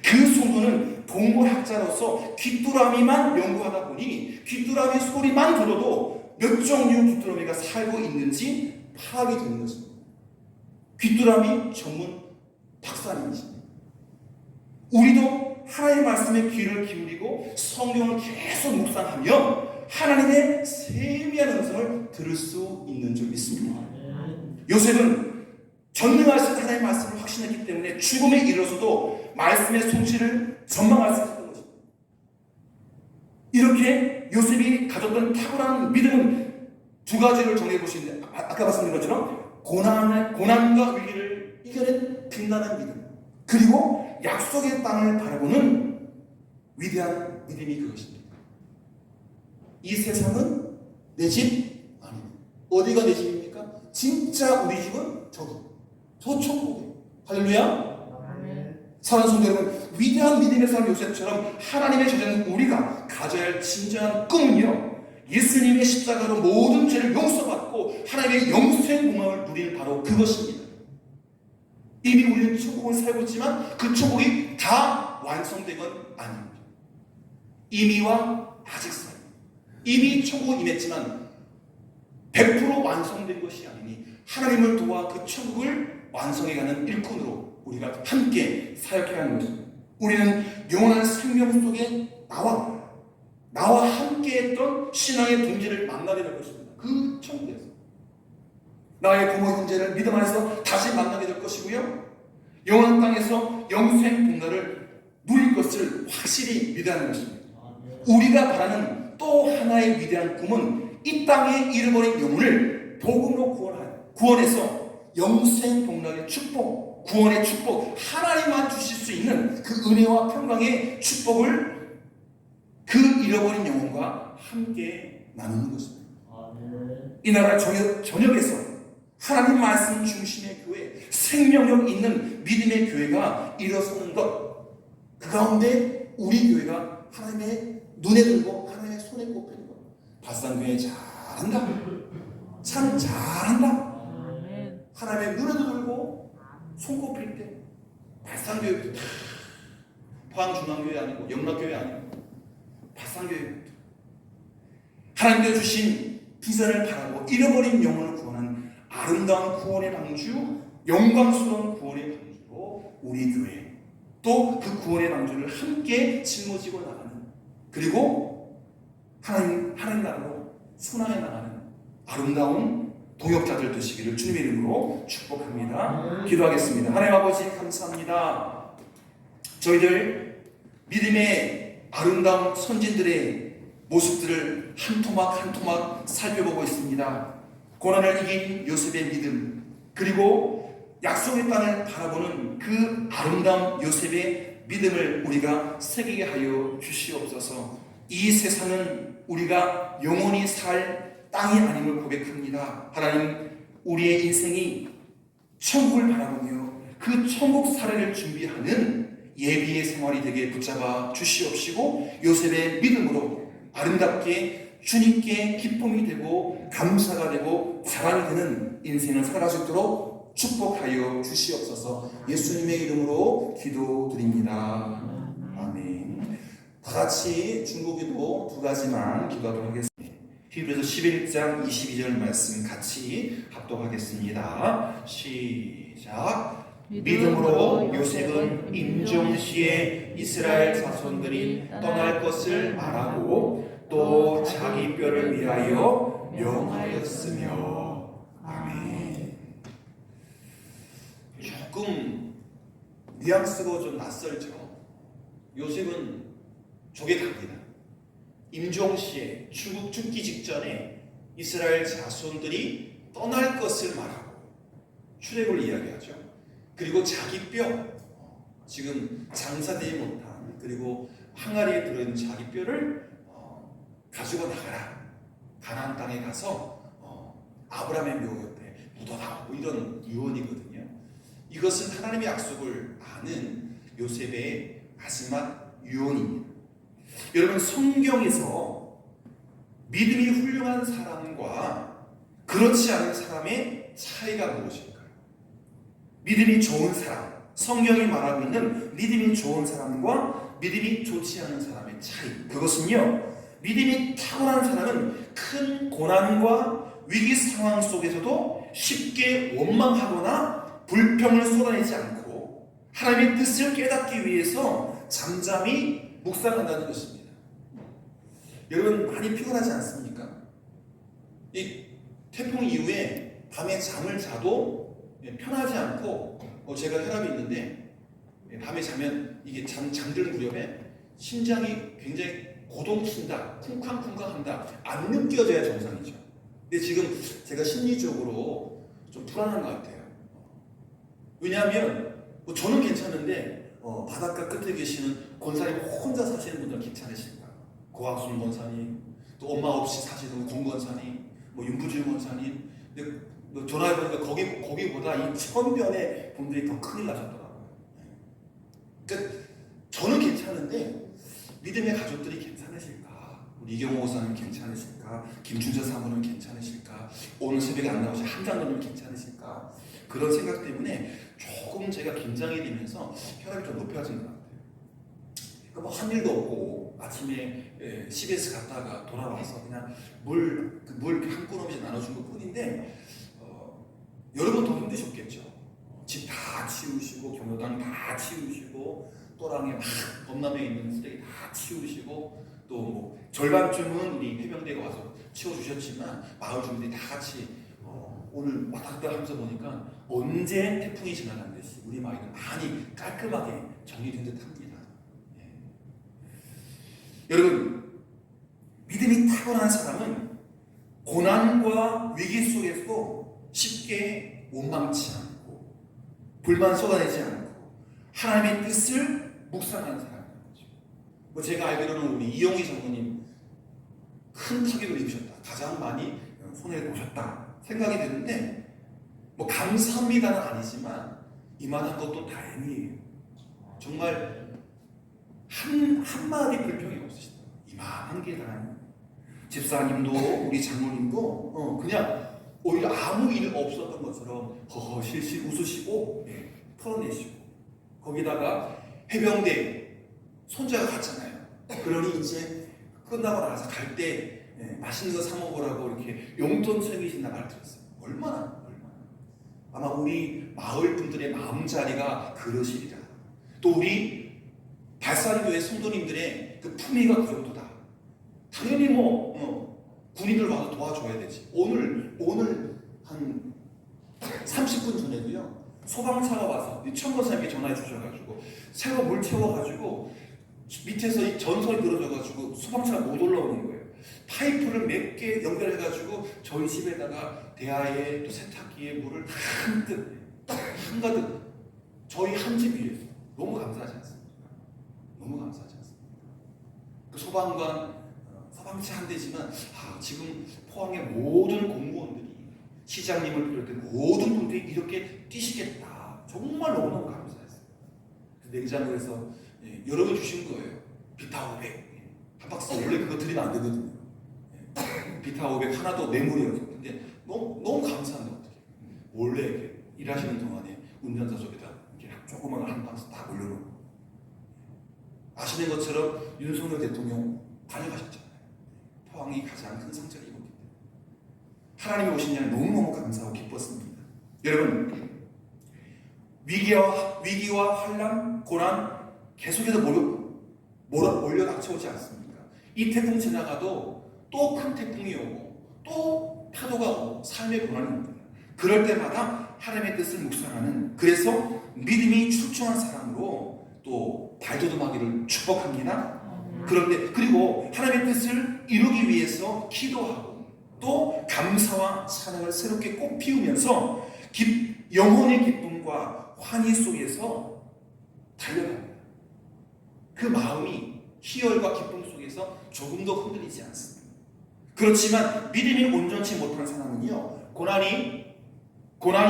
그 성도는 동물학자로서 귀뚜라미만 연구하다 보니 귀뚜라미 소리만 들어도 몇 종류 귀뚜라미가 살고 있는지 파악이 되는 것입니다. 귀뚜라미 전문 박사님이십니다. 우리도 하나님의 말씀에 귀를 기울이고 성경을 계속 묵상하며 하나님의 세미한 음성을 들을 수 있는 줄 믿습니다. 요셉은 전능하신 하나님의 말씀을 확신했기 때문에 죽음에 이르러서도 말씀의 성취를 전망할 수 있었던 것입니다. 이렇게 요셉이 가졌던 탁월한 믿음은 두 가지를 정리해 보시는데, 아까 말씀드린 것처럼 고난과 위기를 이겨낸 빛나는 믿음, 그리고 약속의 땅을 바라보는 위대한 믿음이 그것입니다. 이 세상은 내 집 아닙니다. 어디가 내 집입니까? 진짜 우리 집은 저기, 저 천국이에요. 할렐루야. 사랑하는 성도 여러분, 위대한 믿음의 사람 요셉처럼 하나님의 제자는 우리가 가져야 할 진정한 꿈은요, 예수님의 십자가로 모든 죄를 용서받고 하나님의 영생 공화를 누리는 바로 그것입니다. 이미 우리는 천국을 살고 있지만 그 천국이 다 완성된 건 아닙니다. 이미와 아직 사이. 이미 천국은 임했지만 100% 완성된 것이 아니니 하나님을 도와 그 천국을 완성해가는 일꾼으로 우리가 함께 사역해야 하는 것입니다. 우리는 영원한 생명 속에 나와 함께 했던 신앙의 동지를 만나게 될 것입니다. 그 천국에서 나의 부모 형제를 믿음 안에서 다시 만나게 될 것이고요, 영원한 땅에서 영생 복날을 누릴 것을 확실히 믿어야 하는 것입니다. 우리가 바라는 또 하나의 위대한 꿈은 이 땅에 잃어버린 영혼을 복음으로 구원해서 영생 복락의 축복, 구원의 축복, 하나님만 주실 수 있는 그 은혜와 평강의 축복을 그 잃어버린 영혼과 함께 나누는 것입니다. 이 나라 전역에서 하나님 말씀 중심의 교회, 생명력 있는 믿음의 교회가 일어서는 것, 그 가운데 우리 교회가 하나님의 눈에 들고 하나님의 손에 꼽히는 것. 발산교회 잘한다, 참 잘한다. 하나님의 눈에도 들고 손꼽힐 때 발산교회, 포항중앙교회 아니고 영락교회 아니고 발산교회, 하나님께서 주신 비전을 바라고 잃어버린 영혼을 구원한 아름다운 구원의 방주, 영광스러운 구원의 방주로 우리 교회, 또 그 구원의 방주를 함께 짊어지고 나가는, 그리고 하나님 나라로 순환해 나가는 아름다운 동역자들 되시기를 주님의 이름으로 축복합니다. 기도하겠습니다. 하나님 아버지 감사합니다. 저희들 믿음의 아름다운 선진들의 모습들을 한 토막 한 토막 살펴보고 있습니다. 고난을 이긴 요셉의 믿음, 그리고 약속의 땅을 바라보는 그 아름다운 요셉의 믿음을 우리가 새기게 하여 주시옵소서. 이 세상은 우리가 영원히 살 땅이 아님을 고백합니다. 하나님, 우리의 인생이 천국을 바라보며 그 천국 사례를 준비하는 예비의 생활이 되게 붙잡아 주시옵시고, 요셉의 믿음으로 아름답게 주님께 기쁨이 되고 감사가 되고 자랑이 되는 인생을 살아갈 수 있도록 축복하여 주시옵소서. 예수님의 이름으로 기도드립니다. 아멘. 다 같이 중보기도 두 가지만 기도하도록 하겠습니다. 히브리서 11장 22절 말씀 같이 합독하겠습니다. 시작. 믿음으로 요셉은 임종시에 이스라엘 자손들이 떠날 것을 말하고 또 자기 뼈를 위하여 명하였으며. 아멘. 조금 뉘앙스가 좀 낯설죠. 요셉은 족에 갑니다. 임종시에 죽기 직전에 이스라엘 자손들이 떠날 것을 말하고 출애굽을 이야기하죠. 그리고 자기 뼈, 지금 장사되지 못한, 그리고 항아리에 들어있는 자기 뼈를 가지고 나가라. 가나안 땅에 가서 아브라함의 묘 옆에 묻어라. 이런 유언이거든요. 이것은 하나님의 약속을 아는 요셉의 마지막 유언입니다. 여러분, 성경에서 믿음이 훌륭한 사람과 그렇지 않은 사람의 차이가 무엇일까요? 믿음이 좋은 사람, 성경이 말하고 있는 믿음이 좋은 사람과 믿음이 좋지 않은 사람의 차이, 그것은요, 믿음이 탁월한 사람은 큰 고난과 위기 상황 속에서도 쉽게 원망하거나 불평을 쏟아내지 않고 하나님의 뜻을 깨닫기 위해서 잠잠히 묵상한다는 것입니다. 여러분, 많이 피곤하지 않습니까? 이 태풍 이후에 밤에 잠을 자도 편하지 않고, 제가 혈압이 있는데 밤에 자면 이게 잠드는 무렵에 심장이 굉장히 고동친다, 쿵쾅쿵쾅한다, 안 느껴져야 정상이죠. 근데 지금 제가 심리적으로 좀 불안한 것 같아요. 왜냐하면 저는 괜찮은데 바닷가 끝에 계시는 권사님 혼자 사시는 분들은 괜찮으십니까? 고학순 권사님, 또 엄마 없이 사시는 권 권사님, 윤부주 권사님, 근데 전화해보니까 거기보다 이 천변의 분들이 더 큰일 나셨더라고요. 그러니까 저는 괜찮은데 믿음의 가족들이 괜찮으실까? 우리 이경호 목사님 괜찮으실까? 김춘자 사모님 괜찮으실까? 오늘 새벽에 안 나오신 한장로님 괜찮으실까? 그런 생각 때문에 조금 제가 긴장이 되면서 혈압이 좀 높아진 것 같아요. 그러니까 한 일도 없고 아침에 CBS 갔다가 돌아와서 그냥 물 한 꼬노미씩 나눠준 것 뿐인데, 여러분 더 힘드셨겠죠. 집 다 치우시고, 경로당 다 치우시고, 또랑에 막 범람에 있는 쓰레기 다 치우시고, 또 절반쯤은 우리 해병대가 와서 치워주셨지만 마을 주민들이 다 같이 오늘 왔다 갔다 하면서 보니까 언제 태풍이 지나간 듯이 우리 마을은 많이 깔끔하게 정리된 듯 합니다. 여러분, 믿음이 탁월한 사람은 고난과 위기 속에서도 쉽게 원망치 않고 불만 쏟아내지 않고 하나님의 뜻을 묵상하는 사람인 거죠. 제가 알기로는 우리 이영희 장로님 큰 타격을 입으셨다, 가장 많이 손해를 보셨다 생각이 되는데, 감사합니다는 아니지만 이만한 것도 다행이에요. 정말 한마디 불평이 없으시다. 이만한 게 다행이에요. 집사님도 우리 장로님도 그냥 오히려 아무 일 없었던 것처럼 허허 실실 웃으시고 털어내시고, 거기다가 해병대 손자가 갔잖아요. 그러니 이제 끝나고 나서 갈 때 맛있는 거 사 먹으라고 이렇게 용돈 챙기신다 말 들었어요. 얼마나 아마 우리 마을 분들의 마음자리가 그러시리라. 또 우리 발산교회 성도님들의 그 품위가 그 정도다. 당연히 군인들 와서 도와줘야 되지. 오늘 한 30분 전에도요, 소방차가 와서 천권사님께 전화해 주셔가지고 새로 물 채워가지고 밑에서 이 전선이 늘어져가지고 소방차가 못 올라오는 거예요. 파이프를 몇 개 연결해가지고 저희 집에다가 대야에 또 세탁기에 물을 한가득 저희 한 집 위에서 너무 감사하지 않습니까? 너무 감사하지 않습니까? 그 소방차 한 대지만 지금 포항의 모든 공무원들이 시장님을 비롯한 모든 분들이 이렇게 뛰시겠다. 정말 너무너무 감사했어요. 냉장고에서 여러 개 주신 거예요. 비타 500 한 박스. 원래 그거 드리면 안 되거든요. 비타 500 하나도 뇌물이어서. 근데 너무 감사한데 어떻게 원래 이렇게 일하시는 동안에 운전자 속에다 이렇게 조그만 한 박스 딱 올려놓고. 아시는 것처럼 윤석열 대통령 다녀가셨잖아요. 포항이 가장 큰 상처를 입었기 때문에 하나님이 오신 날 너무너무 감사하고 기뻤습니다. 여러분, 위기와 환난, 고난 계속해서 몰려 닥쳐오지 않습니까? 이 태풍 지나가도 또 큰 태풍이 오고 또 파도가 오고 삶의 고난이 옵니다. 그럴 때마다 하나님의 뜻을 묵상하는, 그래서 믿음이 출중한 사람으로 또 발돋움하기를 축복합니다. 그런데 그리고 하나님의 뜻을 이루기 위해서 기도하고 또 감사와 찬양을 새롭게 꼭 피우면서 영혼의 기쁨과 환희 속에서 달려갑니다. 그 마음이 희열과 기쁨 속에서 조금도 흔들리지 않습니다. 그렇지만 믿음이 온전치 못한 사람은요, 고난이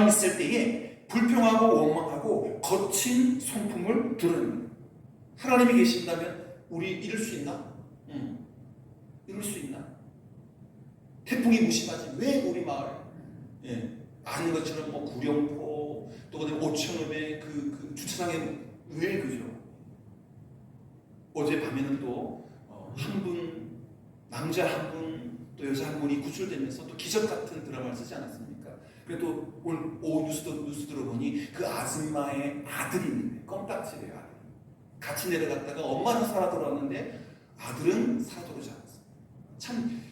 있을 때에 불평하고 원망하고 거친 성품을 드러냅니다. 하나님이 계신다면 우리 이룰 수 있나? 이룰 수 있나? 태풍이 무심하지 왜 우리 마을 아는 것처럼 구룡포 또 그다음에 오천읍의 그 주차장에 왜 그죠? 어제 밤에는 또 한 분, 남자 한 분, 또 여자 한 분이 구출되면서 또 기적 같은 드라마를 쓰지 않았습니까? 그래도 오늘 오후 뉴스 들어보니 그 아줌마의 아들이 있는데, 껌딱지래요. 아들. 같이 내려갔다가 엄마는 살아 돌아왔는데 아들은 살아 돌아오지 않았어요. 참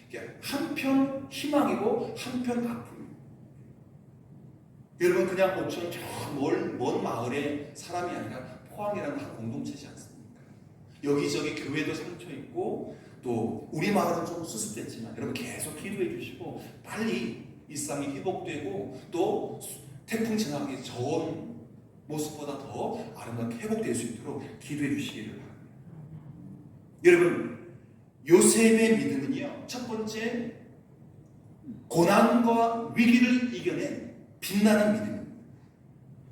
한편 희망이고 한편 아픔이에요. 여러분, 그냥 오천 먼 마을의 사람이 아니라 포항이라는 한 공동체지 않습니까? 여기저기 교회도 상처 있고 또 우리 마을은 좀 수습됐지만 여러분 계속 기도해 주시고 빨리 일상이 회복되고 또 태풍 지나가기 전 모습보다 더 아름답게 회복될 수 있도록 기도해 주시기를 바랍니다. 여러분, 요셉의 믿음은요, 첫 번째 고난과 위기를 이겨낸 빛나는 믿음입니다.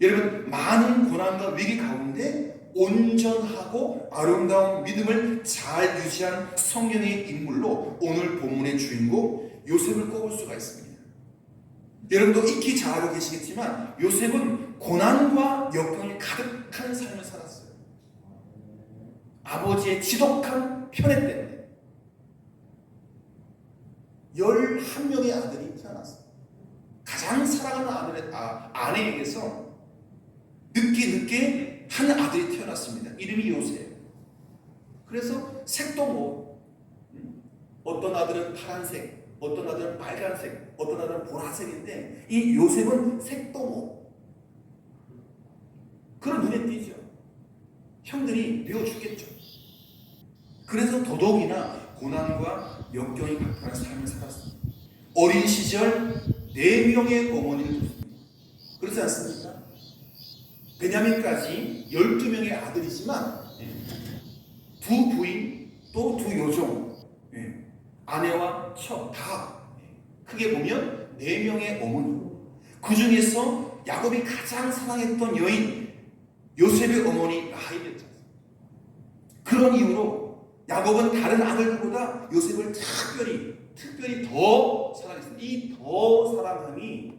여러분, 많은 고난과 위기 가운데 온전하고 아름다운 믿음을 잘 유지한 성경의 인물로 오늘 본문의 주인공 요셉을 꼽을 수가 있습니다. 여러분도 익히 잘 알고 계시겠지만 요셉은 고난과 역경이 가득한 삶을 살았어요. 아버지의 지독한 편애 때문에 11명의 아들이 태어났어요. 가장 사랑하는 아내에게서 늦게 한 아들이 태어났습니다. 이름이 요셉. 그래서 색도 어떤 아들은 파란색, 어떤 아들은 빨간색, 어떤 아들은 보라색인데 이 요셉은 색도 그런 눈에 띄죠. 형들이 미워 죽겠죠. 그래서 더더욱이나 고난과 역경이 가득한 삶을 살았습니다. 어린 시절 4명의 어머니를 뒀습니다. 그렇지 않습니까? 베냐민까지 12명의 아들이지만 두 부인 또 두 여종, 아내와 첩 다 크게 보면 4명의 어머니. 그 중에서 야곱이 가장 사랑했던 여인 요셉의 어머니 라헬이었죠. 그런 이유로 야곱은 다른 아들들보다 요셉을 특별히 더 사랑했습니다. 이 더 사랑함이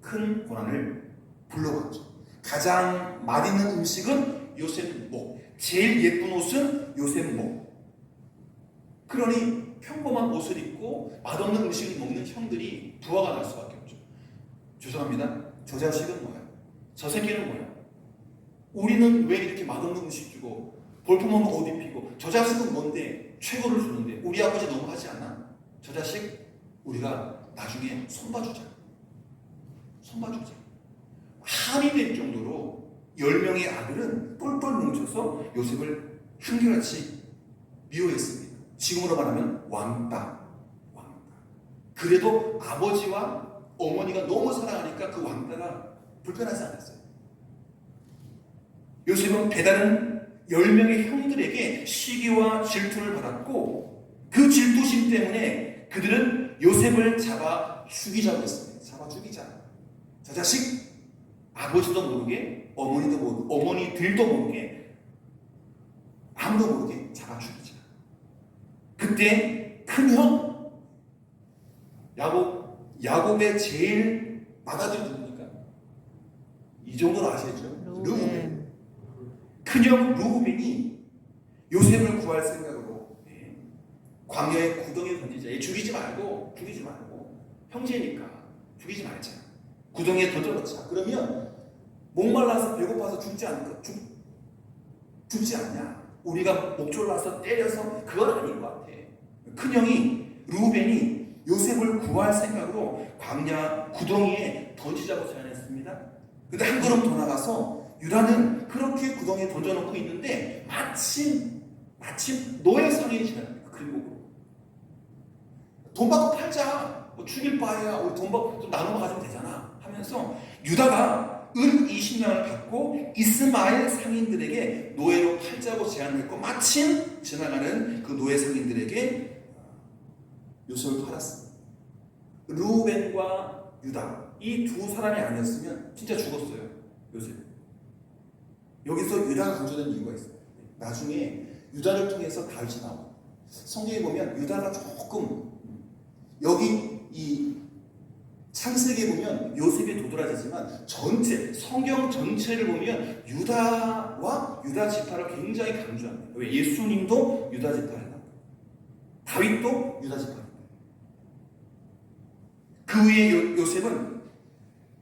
큰 고난을 불러왔죠. 가장 맛있는 음식은 요셉 목, 제일 예쁜 옷은 요셉 목. 그러니 평범한 옷을 입고 맛없는 음식을 먹는 형들이 부하가 날 수밖에 없죠. 죄송합니다. 저 자식은 뭐야? 저 새끼는 뭐야? 우리는 왜 이렇게 맛없는 음식 주고 볼품없는 옷 입히고 저 자식은 뭔데 최고를 주는데 우리 아버지 너무 하지 않아? 저 자식 우리가 나중에 손봐주자. 함이 될 정도로 10명의 아들은 똘똘 뭉쳐서 요셉을 한결같이 미워했습니다. 지금으로 말하면 왕따. 그래도 아버지와 어머니가 너무 사랑하니까 그 왕따가 불편하지 않았어요. 요셉은 배다른 10명의 형들에게 시기와 질투를 받았고 그 질투심 때문에 그들은 요셉을 잡아 죽이자고 했습니다. 잡아 죽이자. 저 자식 아버지도 모르게 어머니들도 모르게 아무도 모르게 잡아 죽이자. 그때 큰형 야곱의 제일 맏아들이 누굽니까? 이 정도로 아시죠? 르우벤. 큰형 르우벤이 요셉을 구할 생각으로 광야의 구덩이에 던지자. 죽이지 말고 형제니까 죽이지 말자. 구덩이에 던져놓자. 그러면 목말라서 배고파서 죽지 않냐? 우리가 목졸라서 때려서 그건 아닌 것 같아. 큰형이 르우벤이 요셉을 구할 생각으로 광야 구덩이에 던지자고 제안했습니다. 근데 한 걸음 더 나가서 유다는 그렇게 구덩이에 던져놓고 있는데 마침 노예 상인이 지나갑니다. 그리고 돈 받고 팔자. 뭐 죽일 바에야 우리 돈 받고 좀 나눠 가지면 되잖아 하면서 유다가 은 20명을 받고 이스마엘 상인들에게 노예로 팔자고 제안을 했고 마침 지나가는 그 노예 상인들에게 요셉을 팔았습니다. 르우벤과 유다 이 두 사람이 아니었으면 진짜 죽었어요. 요셉. 여기서 유다가 강조된 이유가 있어요. 나중에 유다를 통해서 다윗이 나와요. 성경에 보면 유다가 조금 여기 이 창세기에 보면 요셉이 도드라지지만 성경 전체를 보면 유다와 유다 지파를 굉장히 강조합니다. 왜? 예수님도 유다 지파에 나와요. 다윗도 유다 지파에 나와요. 그 위에 요셉은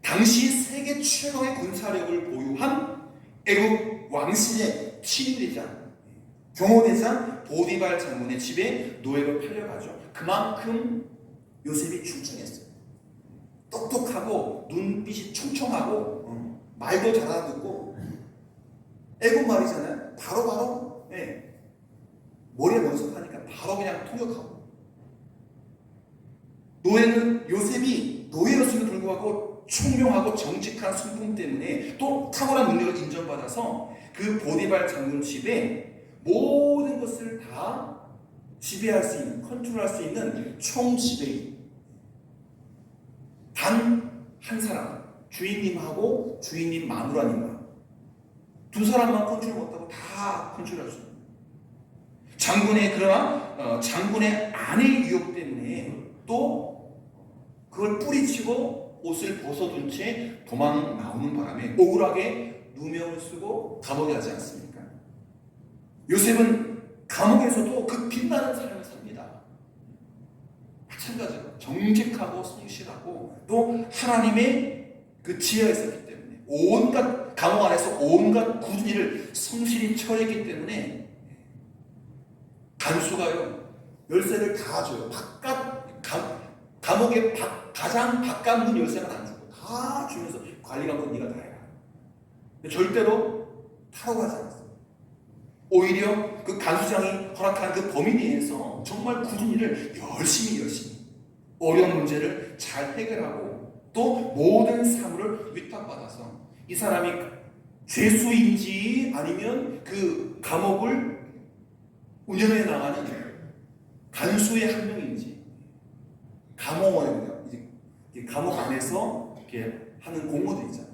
당시 세계 최고의 군사력을 보유한 애국 왕실의 친위대장, 경호대장 보디발 장군의 집에 노예로 팔려가죠. 그만큼 요셉이 출중했어요. 똑똑하고 눈빛이 총총하고 말도 잘 알아듣고 애국 말이잖아요. 바로 머리에 머리속하니까 바로 그냥 통역하고 요셉이 노예로서도 불구하고 총명하고 정직한 순품 때문에 또 탁월한 능력을 인정받아서 그 보디발 장군 집에 모든 것을 다 지배할 수 있는, 컨트롤할 수 있는 총지배인 단 한 사람, 주인님하고 주인님 마누라님만 두 사람만 컨트롤 못하고 다 컨트롤할 수 있는 장군의 아내의 유혹 때문에 또 그걸 뿌리치고 옷을 벗어둔 채 도망 나오는 바람에 억울하게 누명을 쓰고 감옥에 가지 않습니까? 요셉은 감옥에서도 그 빛나는 삶을 삽니다. 마찬가지로 정직하고 성실하고 또 하나님의 그 지혜가 있었기 때문에 감옥 안에서 온갖 굳은 일을 성실히 처리했기 때문에 간수가요 열쇠를 다 줘요. 감옥의 가장 바깥 문 열쇠만 안 주고 다 주면서 관리관건 네가 다 해라. 절대로 타고 가지 않았어요. 오히려 그 간수장이 허락한 그 범위 내에서 정말 굳은 일을 열심히 어려운 문제를 잘 해결하고 또 모든 사물을 위탁받아서 이 사람이 죄수인지 아니면 그 감옥을 운영해 나가는 간수의 한 명인지 감옥원이요. 이제 감옥 안에서 이렇게 하는 공무원들 있잖아요.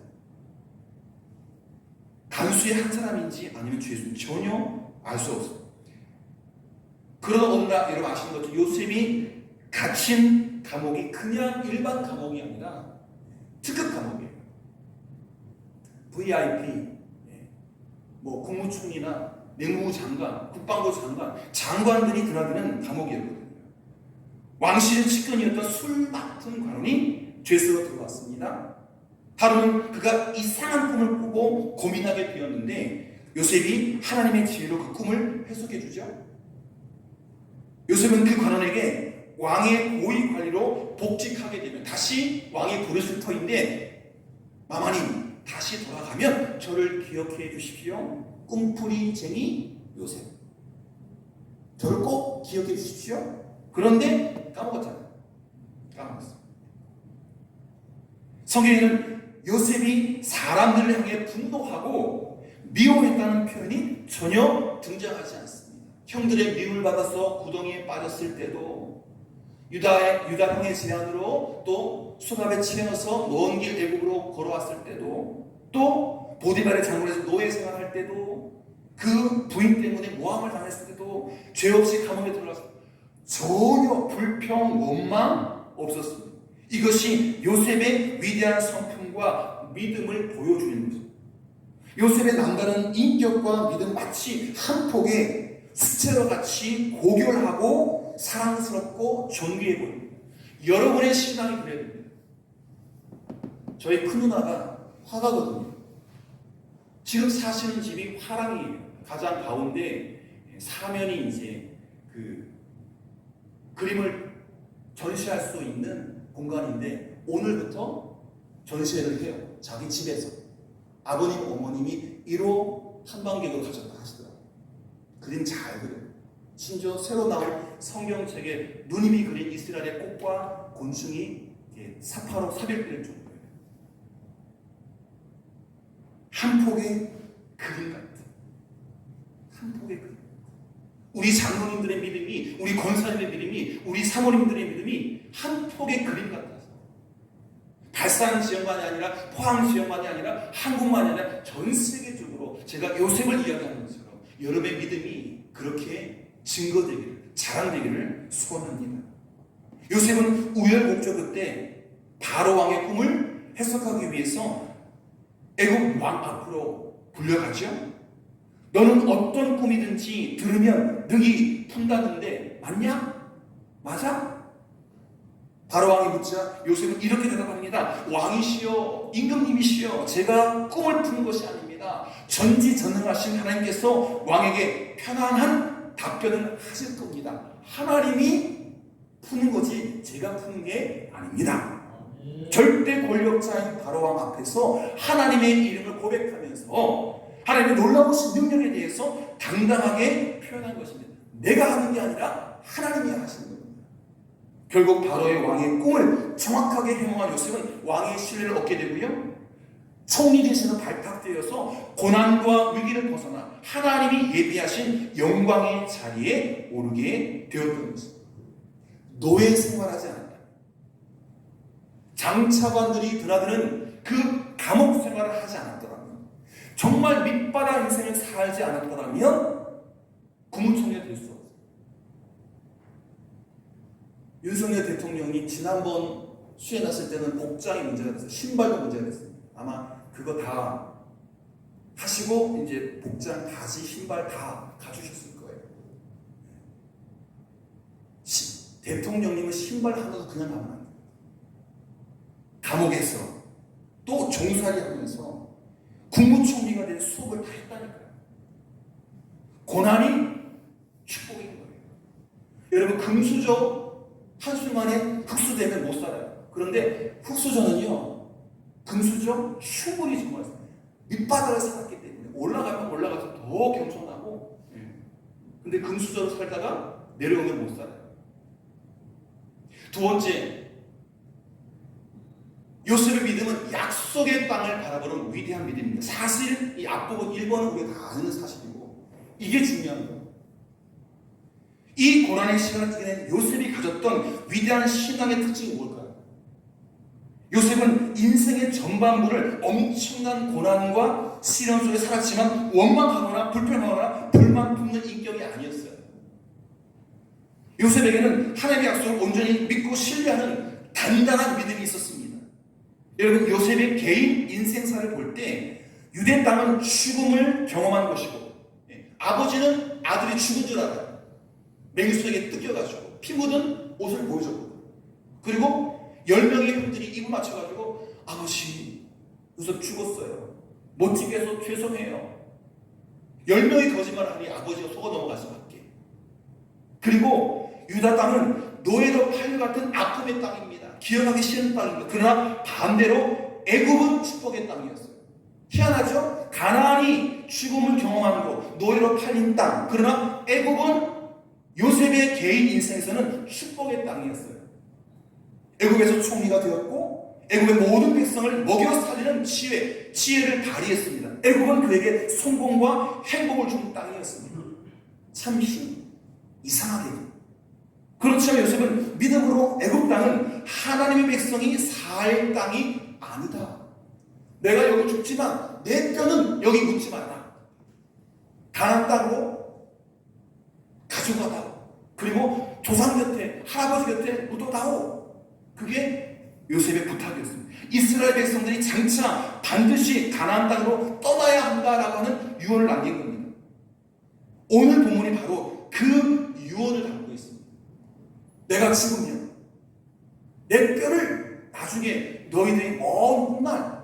간수의 한 사람인지 아니면 죄수인지 전혀 알 수 없어요. 그러다 어느 날 여러분 아시는 것처럼 요셉이 갇힌 감옥이 그냥 일반 감옥이 아니라 특급 감옥이에요. VIP, 뭐 국무총리나 내무부 장관, 국방부 장관들이 드나드는 감옥이었거든요. 왕실의 측근이었던 술 맡은 관원이 죄수로 들어왔습니다. 하루는 그가 이상한 꿈을 꾸고 고민하게 되었는데 요셉이 하나님의 지혜로 그 꿈을 해석해 주죠. 요셉은 그 관원에게 왕의 고위 관리로 복직하게 되면 다시 왕이 부르실 터인데 마마님 다시 돌아가면 저를 기억해 주십시오. 꿈풀이쟁이 요셉. 저를 꼭 기억해 주십시오. 그런데 까먹었잖아요. 까먹었어요. 성경에는 요셉이 사람들을 향해 분노하고 미워했다는 표현이 전혀 등장하지 않습니다. 형들의 미움을 받아서 구덩이에 빠졌을 때도 유다 형의 제안으로 또 수갑에 채워서 먼 길 애국으로 걸어왔을 때도 또 보디발의 장군에서 노예 생활할 때도 그 부인 때문에 모함을 당했을 때도 죄 없이 감옥에 들어갔을 때 전혀 불평 원망 없었습니다. 이것이 요셉의 위대한 성품과 믿음을 보여주는 것입니다. 요셉의 남다른 인격과 믿음 마치 한 폭의 수채화 같이 고결하고 사랑스럽고 존귀해 보입니다. 여러분의 신앙이 그래야 됩니다. 저희 큰 누나가 화가거든요. 지금 사시는 집이 화랑이에요. 가장 가운데 사면이 이제 그 그림을 전시할 수 있는 공간인데 오늘부터 전시회를 해요. 자기 집에서. 아버님, 어머님이 1호 한방객으로 가셨다 하시더라고요. 그림 잘 그려요. 심지어 새로 나온 성경책에 누님이 그린 이스라엘의 꽃과 곤충이 사파로 사별될 정도예요. 한 폭의 그림 같은. 한 폭의 그림. 우리 장로님들의 믿음이, 우리 권사님의 믿음이, 우리 사모님들의 믿음이 한 폭의 그림 같아서 발산 지역만이 아니라 포항 지역만이 아니라 한국만이 아니라 전 세계적으로 제가 요셉을 이야기하는 것처럼 여러분의 믿음이 그렇게 증거되기를, 자랑되기를 소원합니다. 요셉은 우여곡절 끝에 바로 왕의 꿈을 해석하기 위해서 애굽 왕 앞으로 불려가죠. 너는 어떤 꿈이든지 들으면 능히 푼다는데 맞냐? 맞아? 바로 왕이 묻자 요셉은 이렇게 대답합니다. 왕이시여, 임금님이시여, 제가 꿈을 푸는 것이 아닙니다. 전지전능하신 하나님께서 왕에게 편안한 답변을 하실 겁니다. 하나님이 푸는 거지 제가 푸는 게 아닙니다. 절대 권력자인 바로왕 앞에서 하나님의 이름을 고백하면서 하나님의 놀라우신 능력에 대해서 당당하게 표현한 것입니다. 내가 하는 게 아니라 하나님이 하시는 겁니다. 결국 바로의 왕의 꿈을 정확하게 해몽한 요셉은 왕의 신뢰를 얻게 되고요. 총리 대신으로 발탁되어서 고난과 위기를 벗어나 하나님이 예비하신 영광의 자리에 오르게 되었던 것입니다. 노예 생활하지 않았다. 장차관들이 드나드는 그 감옥 생활을 하지 않았더라면, 정말 밑바닥 인생을 살지 않았더라면 국무총리가 될 수 없어요. 윤석열 대통령이 지난번 수행했을 때는 복장이 문제가 됐어요. 신발도 문제가 됐어요. 아마 그거 다 하시고 이제 복장, 바지, 신발 다 갖추셨을 거예요. 대통령님은 신발 하나도 그냥 가면 안 돼요. 감옥에서 또 종살이 하면서 국무총리가 된 수업을 다 했다니까요. 고난이 축복인 거예요. 여러분, 금수저 한순간에 흑수되면 못 살아요. 그런데 흑수저는요, 금수저 충분히 정말 밑바닥을 살았기 때문에 올라가면 올라가서 더 겸손하고, 근데 금수저로 살다가 내려오면 못 살아요. 두 번째, 요셉의 믿음은 약속의 땅을 바라보는 위대한 믿음입니다. 사실 이 앞부분 1번은 우리가 다 아는 사실이고 이게 중요한 거예요. 이 고난의 시간을 이겨낸 요셉이 가졌던 위대한 신앙의 특징이 뭘까요? 요셉은 인생의 전반부를 엄청난 고난과 시련 속에 살았지만 원망하거나 불평하거나 불만 품는 인격이 아니었어요. 요셉에게는 하나님의 약속을 온전히 믿고 신뢰하는 단단한 믿음이 있었습니다. 여러분, 요셉의 개인 인생사를 볼 때 유대 땅은 죽음을 경험한 것이고, 아버지는 아들이 죽은 줄 알아요. 맹수에게 뜯겨가지고 피 묻은 옷을 보여줬거든요. 그리고 10명의 형들이 입을 맞춰가지고 아버지, 요셉 죽었어요. 못 지게 해서 죄송해요. 10명이 거짓말하니 아버지가 속아 넘어갈 수밖에. 그리고 유다 땅은 노예로 팔려갔던 아픔의 땅입니다. 기억하기 싫은 땅입니다. 그러나 반대로 애굽은 축복의 땅이었어요. 희한하죠? 가나안이 죽음을 경험한 곳, 노예로 팔린 땅. 그러나 애굽은 요셉의 개인 인생에서는 축복의 땅이었어요. 애굽에서 총리가 되었고 애굽의 모든 백성을 먹여 살리는 지혜를 발휘했습니다. 애굽은 그에게 성공과 행복을 준 땅이었습니다. 참 이상하게. 그렇지만 요셉은 믿음으로 애굽 땅은 하나님의 백성이 살 땅이 아니다. 내가 여기 죽지만 내 뼈는 여기 묻지 마라. 가나안 땅으로 가져가다오. 그리고 조상 곁에, 할아버지 곁에 묻어다오. 그게 요셉의 부탁이었습니다. 이스라엘 백성들이 장차 반드시 가나안 땅으로 떠나야 한다라고 하는 유언을 남긴 겁니다. 오늘 본문이 바로 그 유언을 담고 있습니다. 내가 지금요, 내 뼈를 나중에 너희들이 먼 훗날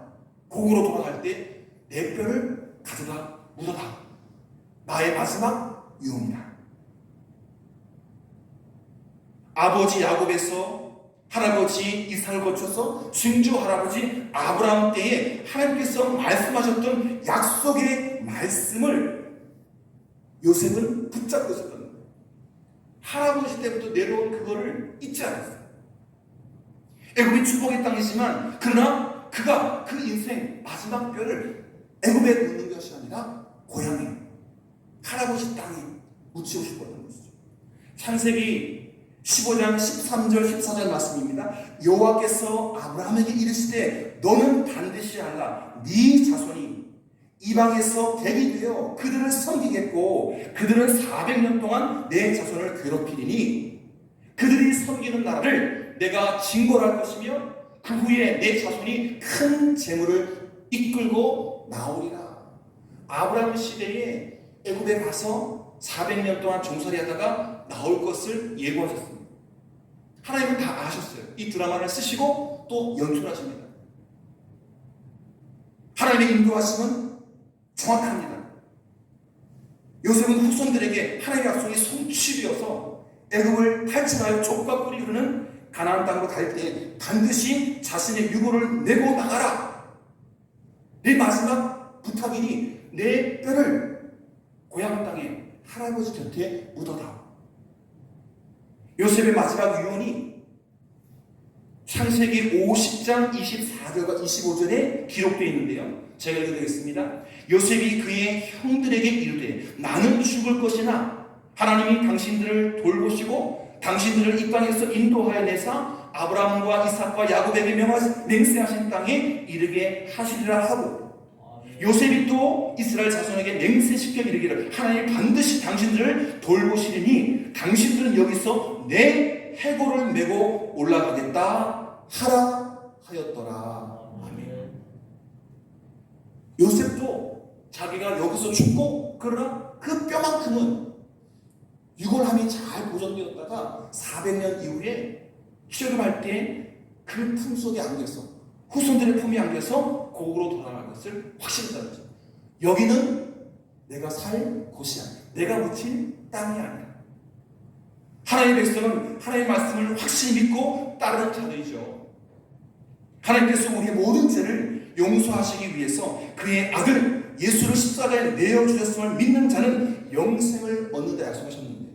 고국으로 돌아갈 때 내 뼈를 가져다 묻어다. 나의 마지막 유언이다. 아버지 야곱에서 할아버지 이삭을 거쳐서 증조 할아버지 아브라함 때에 하나님께서 말씀하셨던 약속의 말씀을 요셉은 붙잡고 있었던 거예요. 할아버지 때부터 내려온 그거를 잊지 않았어요. 애굽이 축복의 땅이지만 그러나 그가 그 인생 마지막 뼈를 애굽에 묻는 것이 아니라 고향에 할아버지 땅에 묻히고 싶었던 것이죠. 창세기 15장 13절 14절 말씀입니다. 여호와께서 아브라함에게 이르시되 너는 반드시 알라 네 자손이 이방에서 객이 되어 그들을 섬기겠고 그들은 400년 동안 내 자손을 괴롭히리니 그들이 섬기는 나라를 내가 징벌할 것이며 그 후에 내 자손이 큰 재물을 이끌고 나오리라. 아브라함 시대에 애굽에 가서 400년 동안 종살이 하다가 나올 것을 예고하셨습니다. 하나님은 다 아셨어요. 이 드라마를 쓰시고 또 연출하십니다. 하나님의 인도하심은 정확합니다. 요셉은 후손들에게 하나님의 약속이 성취되어서 애굽을 탈출하여 족과 꿀이 흐르는 가나안 땅으로 갈 때 반드시 자신의 유고를 내고 나가라. 내 마지막 부탁이니 내 뼈를 고향 땅에 할아버지 곁에 묻어다. 요셉의 마지막 유언이 창세기 50장 24절과 25절에 기록되어 있는데요. 제가 읽어드리겠습니다. 요셉이 그의 형들에게 이르되 나는 죽을 것이나 하나님이 당신들을 돌보시고 당신들을 이 땅에서 인도하여 내사 아브라함과 이삭과 야곱에게 맹세하신 땅에 이르게 하시리라 하고 요셉이 또 이스라엘 자손에게 맹세시켜 이르기를 하나님이 반드시 당신들을 돌보시리니 당신들은 여기서 내 해골을 메고 올라가겠다 하라 하였더라. 아멘. 요셉도 자기가 여기서 죽고 그러나 그 뼈만큼은 유골함이 잘 보존되었다가 400년 이후에 출애굽할 때 그 품속에 안겨서 후손들의 품에 안겨서 고국으로 돌아갈 것을 확신했다는 거죠. 여기는 내가 살 곳이 아니야. 내가 묻힌 땅이 아니야. 하나님의 백성은 하나님의 말씀을 확실히 믿고 따르는 자들이죠. 하나님께서 우리의 모든 죄를 용서하시기 위해서 그의 아들 예수를 십자가에 내어주셨음을 믿는 자는 영생을 얻는다 약속하셨는데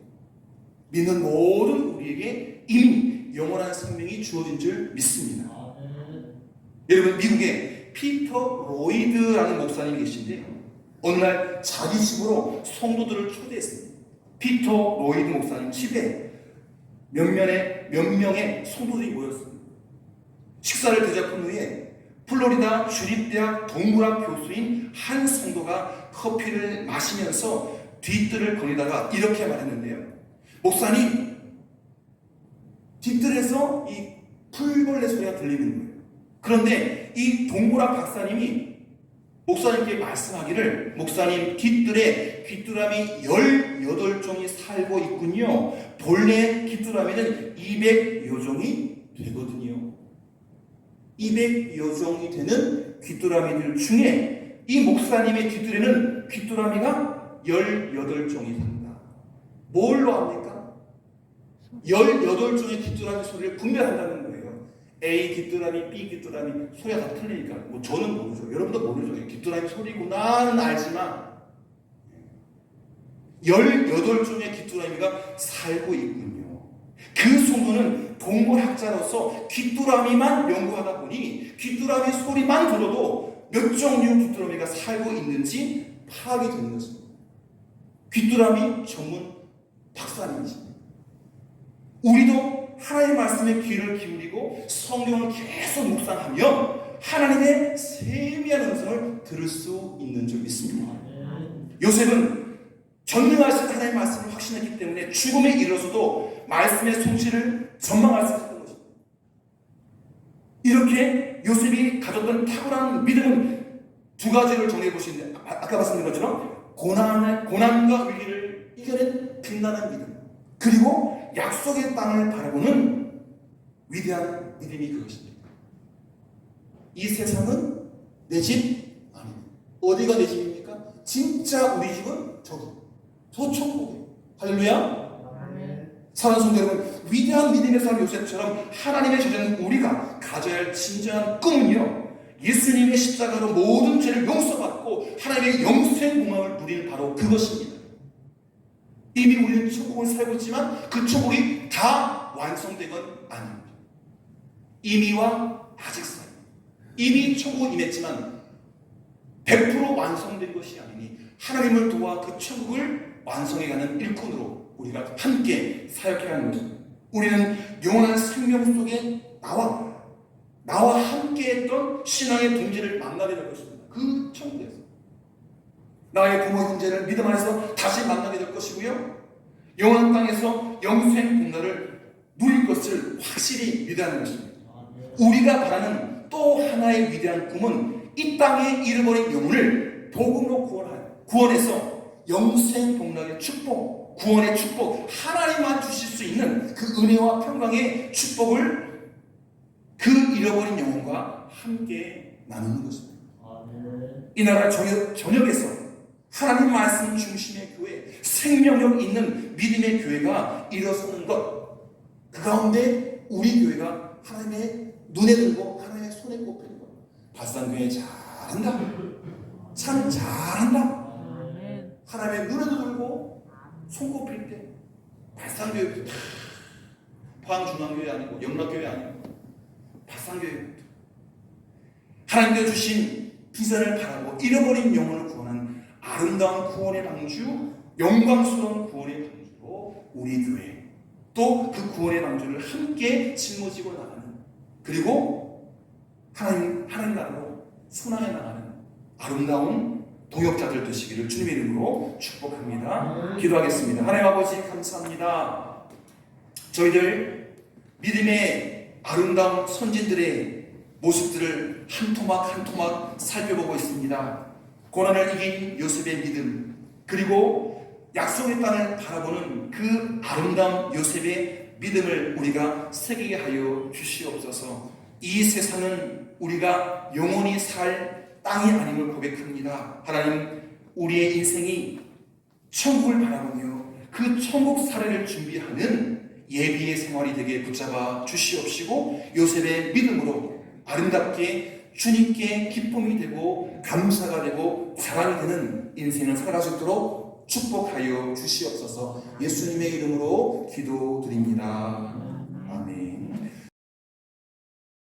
믿는 모든 우리에게 이미 영원한 생명이 주어진 줄 믿습니다. 여러분 미국에 피터 로이드라는 목사님이 계신데 어느 날 자기 집으로 성도들을 초대했습니다. 피터 로이드 목사님 집에 몇 명의 성도들이 모였습니다. 식사를 대접한 후에 플로리다 주립대학 동물학 교수인 한 성도가 커피를 마시면서 뒷뜰을 거니다가 이렇게 말했는데요. 목사님, 뒷뜰에서 이 풀벌레 소리가 들리는 거예요. 그런데 이 동물학 박사님이 목사님께 말씀하기를 목사님 뒷뜰에 귀뚜라미 18종이 살고 있군요. 본래 귀뚜라미는 200여 종이 되거든요. 200여 종이 되는 귀뚜라미들 중에 이 목사님의 뒷뜰에는 귀뚜라미가 18종이 산다. 뭘로 합니까? 18종의 귀뚜라미 소리를 분별한다는 거예요. A 귀뚜라미, B 귀뚜라미 소리가 다 틀리니까 뭐 저는 모르죠. 여러분도 모르죠. 귀뚜라미 소리구나는 알지만 18종의 귀뚜라미가 살고 있군요. 그 성도는 동물학자로서 귀뚜라미만 연구하다 보니 귀뚜라미 소리만 들어도 몇 종류 귀뚜라미가 살고 있는지 파악이 되는 것입니다. 귀뚜라미 전문 박사님이십니다. 우리도 하나님의 말씀에 귀를 기울이고 성경을 계속 묵상하면 하나님의 세미한 음성을 들을 수 있는 줄 믿습니다. 요셉은 전능하신 하나님의 말씀을 확신했기 때문에 죽음에 이르러서도 말씀의 성취를 전망할 수 있었던 것입니다. 이렇게 요셉이 가졌던 탁월한 믿음은 두 가지를 정리해 보시는데, 아까 말씀드린 것처럼 고난과 위기를 이겨낸 빛나는 믿음, 그리고 약속의 땅을 바라보는 위대한 믿음이 그것입니다. 이 세상은 내 집 아닙니다. 어디가 내 집입니까? 진짜 우리 집은 저 천국이에요. 할렐루야. 사랑하는 성도 여러분, 위대한 믿음의 사람 요셉처럼 하나님의 제자는 우리가 가져야 할 진정한 꿈은요, 예수님의 십자가로 모든 죄를 용서받고 하나님의 영생 공항을 누리는 바로 그것입니다. 이미 우리는 천국을 살고 있지만 그 천국이 다 완성된 건 아닙니다. 이미와 아직 사이. 이미 천국은 임했지만 100% 완성된 것이 아니니 하나님을 도와 그 천국을 완성해가는 일꾼으로 우리가 함께 사역해야 하는 것입니다. 우리는 영원한 생명 속에 나와 함께 했던 신앙의 동지를 만나게 될 것입니다. 그 천국에서 나의 부모 형제를 믿음 안에서 다시 만나게 될 것이고요, 영원한 땅에서 영생 복락을 누릴 것을 확실히 믿어하는 것입니다. 우리가 바라는 또 하나의 위대한 꿈은 이 땅에 잃어버린 영혼을 복음으로 구원해서 영생 복락의 축복, 구원의 축복, 하나님만 주실 수 있는 그 은혜와 평강의 축복을 그 잃어버린 영혼과 함께 나누는 것입니다. 이 나라 전역에서 하나님 말씀 중심의 교회, 생명력 있는 믿음의 교회가 일어서는 것, 그 가운데 우리 교회가 하나님의 눈에 들고 하나님의 손에 꼽히는 것. 발산교회 잘한다, 참 잘한다. 하나님의 눈에도 들고 손꼽힐 때 발산교회, 포항중앙교회 아니고 영락교회 아니고 발산교회, 하나님께서 주신 비전을 바라고 잃어버린 영혼을 구원한 아름다운 구원의 방주, 영광스러운 구원의 방주로 우리 교회, 또 그 구원의 방주를 함께 짊어지고 나가는, 그리고 하나님 나라로 순항해 나가는 아름다운 동역자들 되시기를 주님의 이름으로 축복합니다. 기도하겠습니다. 하나님 아버지 감사합니다. 저희들 믿음의 아름다운 선진들의 모습들을 한 토막 한 토막 살펴보고 있습니다. 고난을 이긴 요셉의 믿음, 그리고 약속의 땅을 바라보는 그 아름다운 요셉의 믿음을 우리가 새기게 하여 주시옵소서. 이 세상은 우리가 영원히 살 땅이 아님을 고백합니다. 하나님, 우리의 인생이 천국을 바라보며 그 천국 사례를 준비하는 예비의 생활이 되게 붙잡아 주시옵시고, 요셉의 믿음으로 아름답게 주님께 기쁨이 되고 감사가 되고 자랑이 되는 인생을 살아갈 수 있도록 축복하여 주시옵소서. 예수님의 이름으로 기도드립니다. 아멘.